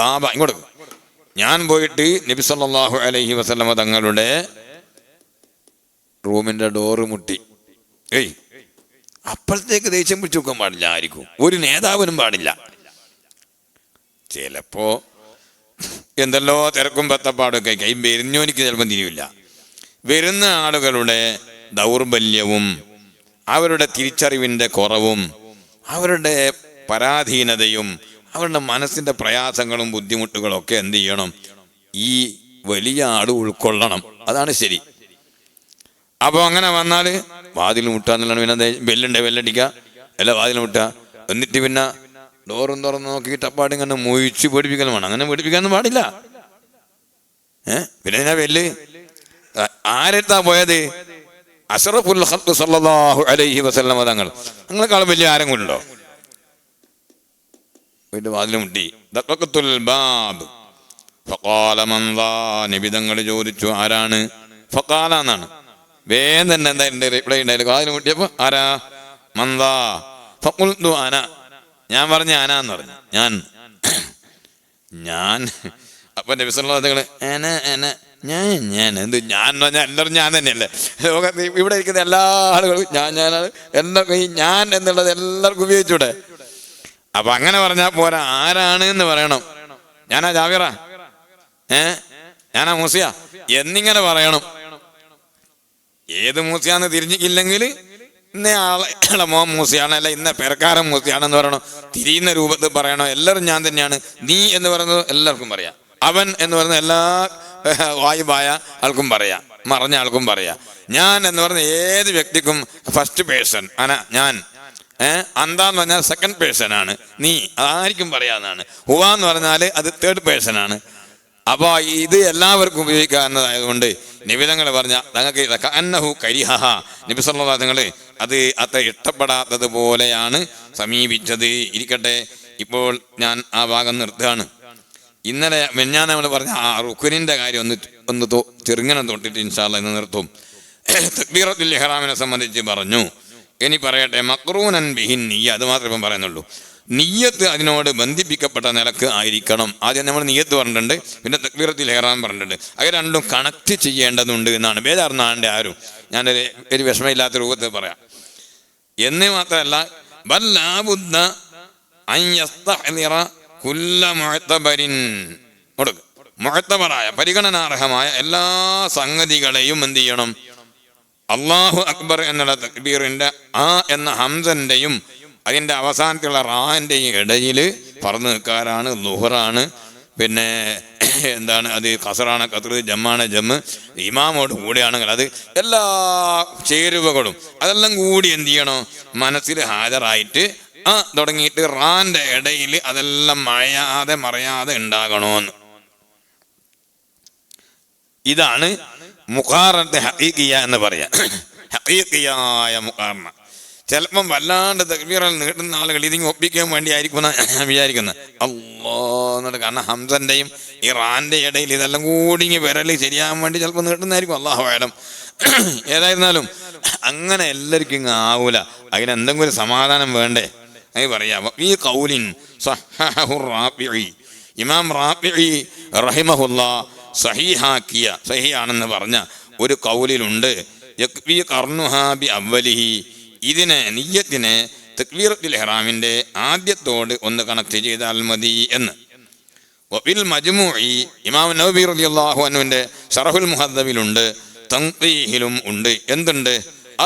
S1: ബാബ ഇങ്ങോട്ട് ഞാൻ പോയിട്ട് നബി സല്ലല്ലാഹു അലൈഹി വസല്ലം തങ്ങളുടെ റൂമിൻ്റെ ഡോറ് മുട്ടി. അപ്പോഴത്തേക്ക് ദേഷ്യം പിടിച്ചു വെക്കാൻ പാടില്ല ആയിരിക്കും, ഒരു നേതാവിനും പാടില്ല. ചിലപ്പോ എന്തെല്ലോ തിരക്കും പത്തപ്പാടൊക്കെ കൈ വരുന്നോനിക്ക് ചിലപ്പം തിരിയില്ല. വരുന്ന ആളുകളുടെ ദൗർബല്യവും അവരുടെ തിരിച്ചറിവിൻ്റെ കുറവും അവരുടെ പരാധീനതയും അവരുടെ മനസ്സിൻ്റെ പ്രയാസങ്ങളും ബുദ്ധിമുട്ടുകളും ഒക്കെ എന്ത് ചെയ്യണം? ഈ വലിയ ആട് ഉൾക്കൊള്ളണം. അതാണ് ശരി. അപ്പോൾ അങ്ങനെ വന്നാൽ വാതിൽ മുട്ടാന്നുള്ളതാണ്. പിന്നെ ബെല്ലടിക്കുക, അല്ല വാതിൽ മുട്ടുക. എന്നിട്ട് പിന്നെ ഡോറും തുറന്ന് നോക്കിയിട്ട് അപ്പാട് ഇങ്ങനെ മൊഴിച്ച് പേടിപ്പിക്കലും വേണം. അങ്ങനെ പേടിപ്പിക്കാനൊന്നും പാടില്ല. പിന്നെ ഞാൻ ബെല്ല് ആരെടുത്താ പോയത്? അഷ്റഫുൽ ഖൽഖ് സല്ലല്ലാഹു അലൈഹി വസല്ലം തങ്ങൾ. നിങ്ങളെക്കാളും വലിയ ആരെങ്കിലും ഉണ്ടോ? വീട് വാതിൽ മുട്ടി. ദഖഖത്തുൽ ബാബ് ഫഖാല മൻ ദാ, നബി തങ്ങൾ ചോദിച്ചു ആരാണ്? ഫഖാല എന്നാണ്. വേഗം തന്നെ എന്താ ഇവിടെ ഉണ്ടായില്ല. വാതിൽ മുട്ടിയപ്പോ ആരാ? മൻ ദാ ഫഖുൽതു അന, ഞാൻ പറഞ്ഞു അനാന്ന് പറഞ്ഞു, ഞാൻ. അപ്പൊ നബി സല്ലല്ലാഹു അലൈഹി വസല്ലം ഞാൻ എന്ത് ഞാൻ എന്ന് പറഞ്ഞാൽ എല്ലാവരും ഞാൻ തന്നെയല്ലേ. ലോകത്ത് ഇവിടെ ഇരിക്കുന്ന എല്ലാ ആളുകളും ഞാനാണ്. എല്ലാവർക്കും ഈ ഞാൻ എന്നുള്ളത് എല്ലാവർക്കും ഉപയോഗിച്ചൂടെ? അപ്പൊ അങ്ങനെ പറഞ്ഞാൽ പോരാ, ആരാണ് എന്ന് പറയണം. ഞാനാ ജാബിറ, ഞാനാ മൂസിയ എന്നിങ്ങനെ പറയണം. ഏത് മൂസിയാന്ന് തിരിഞ്ഞില്ലെങ്കിൽ ഇന്ന ആളെ മോൻ മൂസിയാണ്, അല്ല ഇന്ന പെരക്കാരൻ മൂസിയാണെന്ന് പറയണം. തിരിയുന്ന രൂപത്തിൽ പറയണം. എല്ലാവരും ഞാൻ തന്നെയാണ്. നീ എന്ന് പറയുന്നത് എല്ലാവർക്കും പറയാം. അവൻ എന്ന് പറയുന്നത് എല്ലാ വായുവായ ആൾക്കും പറയാം, മറഞ്ഞ ആൾക്കും പറയാം. ഞാൻ എന്ന് പറയുന്ന ഏത് വ്യക്തിക്കും ഫസ്റ്റ് പേഴ്സൺ ആണ് ഞാൻ. അന്താന്ന് പറഞ്ഞാൽ സെക്കൻഡ് പേഴ്സൺ ആണ്. നീ അതായിരിക്കും പറയാന്നാണ്. ഹുവ എന്ന് പറഞ്ഞാൽ അത് തേർഡ് പേഴ്സൺ ആണ്. അപ്പൊ ഇത് എല്ലാവർക്കും ഉപയോഗിക്കാവുന്നതായതുകൊണ്ട് നിബിധങ്ങൾ പറഞ്ഞ തങ്ങൾക്ക് അന്നഹു കരിഹ, നബി സല്ലല്ലാഹു അലൈഹി വസല്ലം അത് അത്ര ഇഷ്ടപ്പെടാത്തത് പോലെയാണ് സമീപിച്ചത്. ഇരിക്കട്ടെ, ഇപ്പോൾ ഞാൻ ആ ഭാഗം നിർത്തുകയാണ്. ഇന്നലെ മെഞ്ഞാൻ നമ്മൾ പറഞ്ഞ ആ റുക്നിന്റെ കാര്യം ഒന്ന് ചെറുങ്ങനെ തൊട്ടിട്ട് ഇൻഷാ അല്ലാഹ് ഇന്ന് നിർത്തും. തക്ബീറത്തുൽ ഇഹ്റാമിനെ സംബന്ധിച്ച് പറഞ്ഞു. ഇനി പറയട്ടെ, മക്റൂനൻ ബിഹിൻ നിയ്യ, അത് മാത്രമേ ഇപ്പം പറയുന്നുള്ളൂ. നിയ്യത്ത് അതിനോട് ബന്ധിപ്പിക്കപ്പെട്ട നിലക്ക് ആയിരിക്കണം. ആദ്യം നമ്മൾ നിയ്യത്ത് പറഞ്ഞിട്ടുണ്ട്, പിന്നെ തക്ബീറത്തുൽ ഇഹ്റാം പറഞ്ഞിട്ടുണ്ട്. അത് രണ്ടും കണക്ട് ചെയ്യേണ്ടതുണ്ട് എന്നാണ്. ബേജാറുന്നാണ്ട് ആരും ഞാനൊരു വിഷമമില്ലാത്ത രൂപത്തിൽ പറയാം. എന്ന് മാത്രമല്ല, ബൽ ലാ ബുദ്ദ അൻ യസ്തഹ്ദിറ കുല്ല മുഅ്തബരിൻ, മുഅ്തബറായ പരിഗണനാർഹമായ എല്ലാ സംഗതികളെയും എന്ത് ചെയ്യണം? അല്ലാഹു അക്ബർ എന്നുള്ള തക്ബീറിന്റെ ആ എന്ന ഹംസന്റെയും അതിൻ്റെ അവസാനത്തിലുള്ള റാന്റെയും ഇടയിൽ പറന്ന് നിൽക്കാറാണ് ളുഹറാണ്. പിന്നെ എന്താണ് അത്? ഖസറാണ് ഖസർ, ജമ്മാണ് ജമ്മ്. ഇമാമോട് കൂടെയാണെങ്കിൽ അത് എല്ലാ ചേരുവകളും അതെല്ലാം കൂടി എന്ത് ചെയ്യണം? മനസ്സിൽ ഹാജരായിട്ട് തുടങ്ങിയിട്ട് റാന്റെ ഇടയിൽ അതെല്ലാം മറയാതെ ഉണ്ടാകണമെന്ന്. ഇതാണ് മുഖാറത്തെ ഹഖീഖിയ എന്ന് പറയാ. ഹഖീഖിയായ മുഖാറന. ചിലപ്പം വല്ലാണ്ട് തക്ബീറിൽ നീട്ടുന്ന ആളുകൾ ഇതിങ്ങ് ഒപ്പിക്കാൻ വേണ്ടി ആയിരിക്കും ഞാൻ വിചാരിക്കുന്നത്. അല്ലാഹ്, കാരണം ഹംസന്റെയും ഈ റാന്റെ ഇടയിൽ ഇതെല്ലാം കൂടി ഇങ്ങ് വിരല് ശരിയാകാൻ വേണ്ടി ചിലപ്പോൾ നീട്ടുന്നതായിരിക്കും. അല്ലാഹു അഅലം. ഏതായിരുന്നാലും അങ്ങനെ എല്ലാവർക്കും ഇങ്ങ് ആവൂല. അതിനെന്തെങ്കിലും ഒരു സമാധാനം വേണ്ടേ? അത് പറയാം. ഈ ഖൗലിൻ സഹഹു റാബിഈ, ഇമാം റാബിഈ റഹിമഹുല്ലാ സഹീഹാക്കിയ, സഹീഹാണെന്ന് പറഞ്ഞ ഒരു ഖൗലിലുണ്ട്. യക്ഫി ഖർനുഹാ ബി അവ്വലിഹി, ഇതിനെ നിയ്യത്തിനെ തക്ബീറത്തുൽ ഇഹ്റാമിന്റെ ആദ്യത്തോട് ഒന്ന് കണക്ട് ചെയ്താൽ മതി എന്ന്. വഫിൽ മജ്മൂഇ, ഇമാം നവവി റളിയല്ലാഹു അൻഹുവിന്റെ ശറഹുൽ മുഹദ്ദബിലുണ്ട്, തൻഖീഹിലും ഉണ്ട്. എന്തുണ്ട്?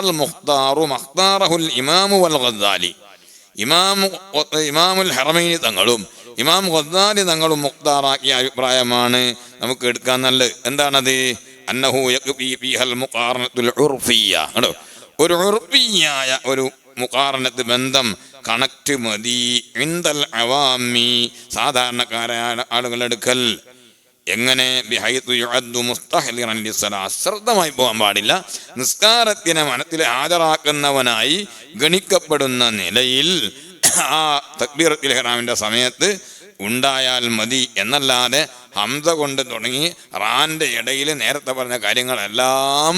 S1: അൽ മുഖ്താറു മഖ്താറഹുൽ ഇമാമു വൽ ഗസ്സാലി, ഇമാമുൽ ഹറമൈനി തങ്ങളും ഇമാം ഗസ്സാലി തങ്ങളും മുഖ്താറാക്കിയ അഭിപ്രായമാണ് നമുക്ക് എടുക്കാൻ നല്ലത്. എന്താണത്? അന്നഹു യഖ്ഫി ഫീഹൽ മുഖാറനത്തുൽ ഉർഫിയ്യ, ഒരു ഉർഫിയായ ഒരു മുഖാറനത്ത് ബന്ധം കണക്ട് മതി. ഇൻദൽ അവാമി, സാധാരണക്കാരായ ആളുകളുടെ അടുക്കൽ. എങ്ങനെ? ബിഹൈതു യുഅദ്ദു മുസ്തഹ്ലിറൻ ലിസ്സലാ, ശ്രദ്ധമായി പോകാൻ പാടില്ല. നിസ്കാരത്തിനെ മനത്തിൽ ഹാജരാക്കുന്നവനായി ഗണിക്കപ്പെടുന്ന നിലയിൽ ആ തക്ബീറത്തുൽ ഇഹ്റാമിന്റെ സമയത്ത് ഉണ്ടായാൽ മതി എന്നല്ലാതെ ഹംസ കൊണ്ട് തുടങ്ങി റാന്റെ ഇടയിൽ നേരത്തെ പറഞ്ഞ കാര്യങ്ങളെല്ലാം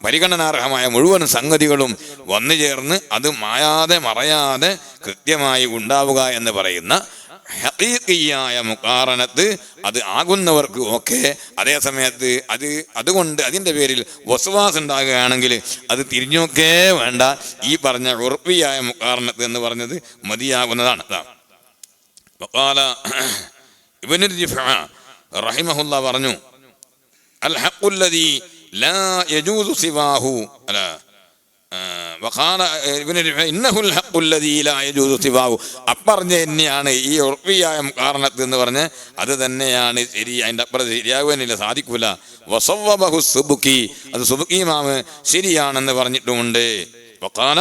S1: പരിഗണനാർഹമായ മുഴുവൻ സംഗതികളും വന്നു ചേർന്ന് അത് മായാതെ മറയാതെ കൃത്യമായി ഉണ്ടാവുക എന്ന് പറയുന്ന ഹഖീഖിയായ മുഖാറനത്ത് അത് ആകുന്നവർക്ക് ഓക്കെ. അതേ സമയത്ത് അതുകൊണ്ട് അതിൻ്റെ പേരിൽ വസ്വാസ് ഉണ്ടാകുകയാണെങ്കിൽ അത് തിരിഞ്ഞൊക്കെ വേണ്ട. ഈ പറഞ്ഞ ഉർഫിയായ മുഖാറനത്ത് എന്ന് പറഞ്ഞത് മതിയാകുന്നതാണ്. വഖാല ഇബ്നു റിഫഅ റഹിമഹുല്ലാ പറഞ്ഞു, അൽ ഹഖുല്ലദീ ലാ യജൂസു സിവാഹു, അല വഖാല ഇബ്നു റിഫഅ ഇന്നഹുൽ ഹഖുല്ലദീ ലാ യജൂസു സിവാഹു. അപ്പറഞ്ഞ തന്നെയാണ് ഈ ഉർഫിയായ മുഖാറനത്ത് എന്ന് പറഞ്ഞ് അത് തന്നെയാണ് ശരി. അതിൻ്റെ അപ്പുറം ശരിയാകുവാനില്ല, സാധിക്കൂല. വസവ്വബഹു സുബ്കി, അത് സുബ്കി ഇമാം ശരിയാണെന്ന് പറഞ്ഞിട്ടുമുണ്ട്. വഖാല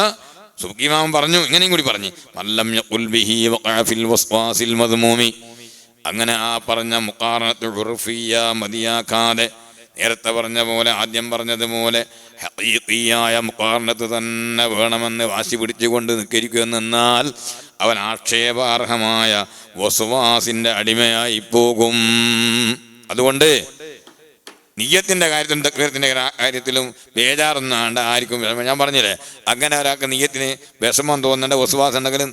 S1: സുബ്കി ഇമാം പറഞ്ഞു, ഇങ്ങനെയും കൂടി പറഞ്ഞു, മല്ലം യഖുൽ ബിഹി വഖഅ ഫിൽ വസ്വാസിൽ മദ്മൂമി. അങ്ങനെ ആ പറഞ്ഞ മുഖാറനത്ത് ഉർഫിയ മതിയാക്കാതെ നേരത്തെ പറഞ്ഞ പോലെ ആദ്യം പറഞ്ഞതുപോലെ ഹഖീഖിയായ മുഖാറനത്ത് തന്നെ വേണമെന്ന് വാശി പിടിച്ചുകൊണ്ട് നിൽക്കുകയെന്നാൽ അവൻ ആക്ഷേപാർഹമായ വസ്വാസിന്റെ അടിമയായി പോകും. അതുകൊണ്ട് നിയ്യത്തിന്റെ കാര്യത്തിലും തക്ബീറത്തിന്റെ കാര്യത്തിലും ബേജാറൊന്നും ആണ്ട് ആർക്കും. ഞാൻ പറഞ്ഞില്ലേ, അങ്ങനെ ഒരാൾക്ക് നിയ്യത്തിന് വിഷമം തോന്നേണ്ട വസ്വാസം ഉണ്ടെങ്കിലും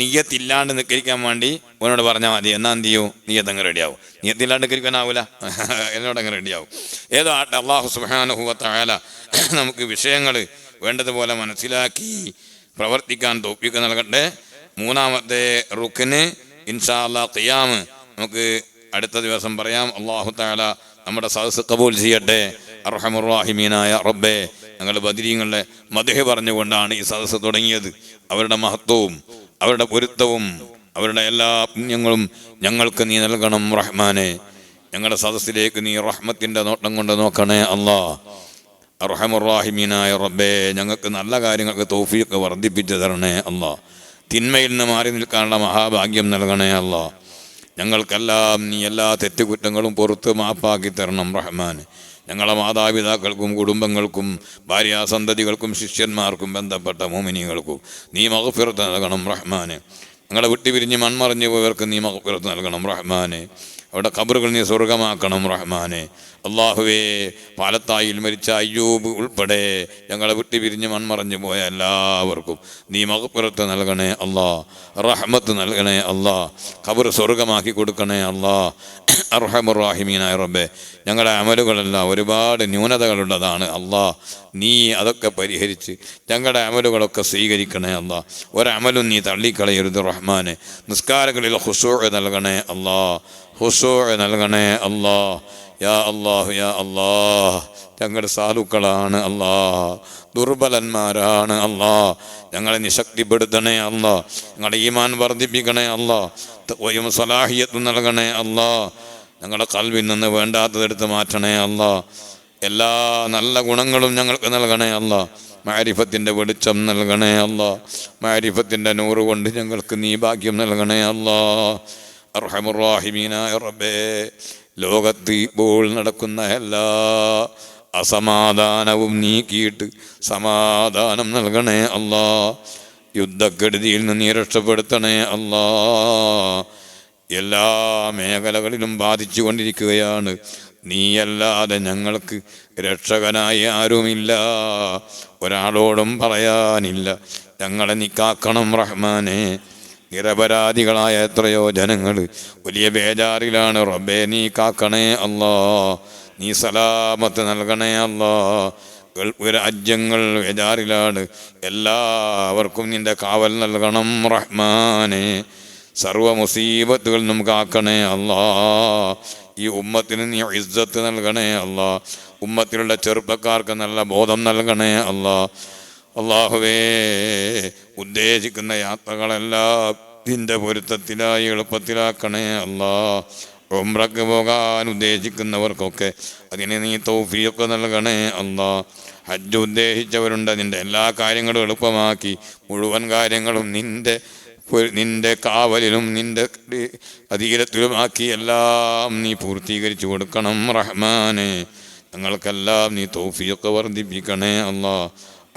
S1: നിയ്യത്തില്ലാണ്ട് നിൽക്കരിക്കാൻ വേണ്ടി അവനോട് പറഞ്ഞാൽ മതി. എന്നാൽ എന്ത് ചെയ്യും? നിയ്യത്തങ്ങ് റെഡിയാവും. നിയ്യത്തില്ലാണ്ട് നിൽക്കാനാവില്ല, എന്നോടങ്ങ് റെഡിയാവും. ഏതോ ആട്ടെ, അല്ലാഹു സുബ്ഹാനഹു വ തആല നമുക്ക് വിഷയങ്ങൾ വേണ്ടതുപോലെ മനസ്സിലാക്കി പ്രവർത്തിക്കാൻ തൗഫീഖ് നൽകട്ടെ. മൂന്നാമത്തെ റുക്ന് ഇൻഷാ അല്ലാഹ് ഖിയാം നമുക്ക് അടുത്ത ദിവസം പറയാം. അല്ലാഹു തആല നമ്മുടെ സദസ്സ് ഖബൂൽ ചെയ്യട്ടെ. അർഹമുർ റഹീമീനായ റബ്ബേ, ഞങ്ങൾ ബദരീങ്ങളുടെ മദ്ഹ് പറഞ്ഞുകൊണ്ടാണ് ഈ സദസ്സ് തുടങ്ങിയത്. അവരുടെ മഹത്വവും അവരുടെ പൊരുത്തവും അവരുടെ എല്ലാ പുണ്യങ്ങളും ഞങ്ങൾക്ക് നീ നൽകണം റഹ്മാനെ. ഞങ്ങളുടെ സദസ്സിലേക്ക് നീ റഹ്മത്തിൻ്റെ നോട്ടം കൊണ്ട് നോക്കണേ അല്ലാ. അർഹമുർ റഹീമീനായ റബ്ബേ, ഞങ്ങൾക്ക് നല്ല കാര്യങ്ങൾക്ക് തൗഫീഖ് വർദ്ധിപ്പിച്ചു തരണേ അല്ലാ. തിന്മയിൽ നിന്ന് മാറി നിൽക്കാനുള്ള മഹാഭാഗ്യം നൽകണേ അല്ലാ. ഞങ്ങൾക്കെല്ലാം നീ എല്ലാ തെറ്റുകുറ്റങ്ങളും പുറത്ത് മാപ്പാക്കി തരണം റഹ്മാൻ. ഞങ്ങളെ മാതാപിതാക്കൾക്കും കുടുംബങ്ങൾക്കും ഭാര്യാസന്തതികൾക്കും ശിഷ്യന്മാർക്കും ബന്ധപ്പെട്ട മോമിനികൾക്കും നീ മഗ്ഫിറത്ത് നൽകണം റഹ്മാൻ. ഞങ്ങളെ വിട്ടുപിരിഞ്ഞ് മൺമറിഞ്ഞു പോയവർക്ക് നീ മഗ്ഫിറത്ത് നൽകണം റഹ്മാൻ. അവിടെ ഖബറുകൾ നീ സ്വർഗമാക്കണം റഹ്മാനെ. അള്ളാഹുവേ, പാലത്തായിൽ മരിച്ച അയ്യൂബ് ഉൾപ്പെടെ ഞങ്ങളെ വിട്ടുപിരിഞ്ഞ് മൺമറഞ്ഞു പോയ എല്ലാവർക്കും നീ മഗ്ഫിറത്ത് നൽകണേ അല്ലാ, റഹ്മത്ത് നൽകണേ അല്ലാ, ഖബർ സ്വർഗമാക്കി കൊടുക്കണേ അല്ലാ. അർഹമുർ റഹീമീനായ റബ്ബേ, ഞങ്ങളുടെ അമലുകളെല്ലാം ഒരുപാട് ന്യൂനതകളുള്ളതാണ് അല്ലാ. നീ അതൊക്കെ പരിഹരിച്ച് ഞങ്ങളുടെ അമലുകളൊക്കെ സ്വീകരിക്കണേ അല്ലാ. ഒരമലും നീ തള്ളിക്കളയരുത് റഹ്മാനെ. നിസ്കാരങ്ങളിൽ ഖുശൂഅ് നൽകണേ അല്ലാ, ഖുശൂഅ് നൽകണേ അല്ലാ. യാ അല്ലാഹു യാ അല്ലാഹ്, ഞങ്ങളുടെ സാധുക്കളാണ് അല്ലാ, ദുർബലന്മാരാണ് അല്ലാ. ഞങ്ങളെ നിശക്തിപ്പെടുത്തണേ അല്ലാ. ഞങ്ങളുടെ ഈമാൻ വർദ്ധിപ്പിക്കണേ അല്ലാ. സലാഹിയത്ത് നൽകണേ അല്ലാ. ഞങ്ങളുടെ ഖൽബിൽ നിന്ന് വേണ്ടാത്തതെടുത്ത് മാറ്റണേ അല്ലാ. എല്ലാ നല്ല ഗുണങ്ങളും ഞങ്ങൾക്ക് നൽകണേ അല്ലാ. മാരിഫത്തിൻ്റെ വെളിച്ചം നൽകണേ അല്ലാ. മാരിഫത്തിൻ്റെ നൂറ് കൊണ്ട് ഞങ്ങൾക്ക് നീ ഭാഗ്യം നൽകണേ അല്ലാ. അർഹമുർ റഹീമീനായ റബ്ബേ, ലോകത്ത് ഇപ്പോൾ നടക്കുന്ന എല്ലാ അസമാധാനവും നീക്കിയിട്ട് സമാധാനം നൽകണേ അല്ലാ. യുദ്ധക്കെടുതിയിൽ നിന്ന് നീ രക്ഷപ്പെടുത്തണേ അല്ലാ. എല്ലാ മേഖലകളിലും ബാധിച്ചു കൊണ്ടിരിക്കുകയാണ്. നീയല്ലാതെ ഞങ്ങൾക്ക് രക്ഷകനായി ആരുമില്ല, ഒരാളോടും പറയാനില്ല. ഞങ്ങളെ നീ കാക്കണം റഹ്മാനെ. നിരപരാധികളായ എത്രയോ ജനങ്ങൾ വലിയ ബേജാറിലാണ് റബ്ബേ, നീ കാക്കണേ അല്ലാ. നീ സലാമത്ത് നൽകണേ അല്ലാ. രാജ്യങ്ങൾ ബേജാറിലാണ്, എല്ലാവർക്കും നിന്റെ കാവൽ നൽകണം റഹ്മാനെ. സർവ മുസീബത്തുകൾ നിന്നും കാക്കണേ അല്ലാ. ഈ ഉമ്മത്തിന് നീ ഇസ്സത്ത് നൽകണേ അല്ലാ. ഉമ്മത്തിലുള്ള ചെറുപ്പക്കാർക്ക് നല്ല ബോധം നൽകണേ അല്ലാ. അല്ലാഹുവേ, ഉദ്ദേശിക്കുന്ന യാത്രകളെല്ലാം നിന്റെ പൊരുത്തത്തിലായി എളുപ്പത്തിലാക്കണേ അല്ലാ. ഉംറക്ക് പോകാൻ ഉദ്ദേശിക്കുന്നവർക്കൊക്കെ അതിന് നീ തൗഫീഖ് നൽകണേ അല്ലാ. ഹജ്ജ് ഉദ്ദേശിച്ചവരുണ്ട്, നിന്റെ എല്ലാ കാര്യങ്ങളും എളുപ്പമാക്കി മുഴുവൻ കാര്യങ്ങളും നിന്റെ കാവലിലും നിന്റെ അധീനത്തിലുമാക്കി എല്ലാം നീ പൂർത്തീകരിച്ചു കൊടുക്കണം റഹ്മാനെ. ഞങ്ങൾക്കെല്ലാം നീ തൗഫീഖ് വർദ്ധിപ്പിക്കണേ അല്ലാ.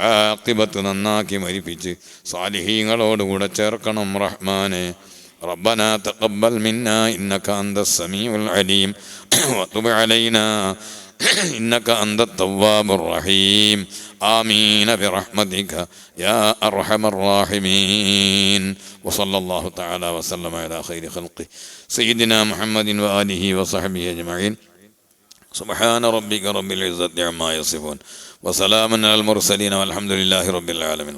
S1: ആഖിബത്ത് നന്നാക്കി മരിപ്പിച്ച് സാലിഹീങ്ങളോടുകൂടെ ചേർക്കണം റഹ്മാനെ. റബ്ബനാ തഖബ്ബൽ മിന്നാ ഇന്നക അന്തസ് സമീഉൽ അലീം വതുബ് അലൈനാ ഇന്നക അന്തത് തവ്വാബുർ റഹീം. ആമീൻ ബിറഹ്മതിക യാ അർഹമർ റഹീമീൻ. വസല്ലല്ലാഹു തആല വസല്ലമ അലാ ഖൈരി ഖൽഖി സയ്യിദിനാ മുഹമ്മദിൻ വആലിഹി വസഹ്ബിഹി അജ്മഈൻ. സുബ്ഹാന റബ്ബിക റബ്ബിൽ ഇസ്സത്തി അമ്മാ യസിഫൂൻ വസലാമുൻ അലൽ മുർസലീൻ വൽഹംദുലില്ലാഹി റബ്ബിൽ ആലമീൻ.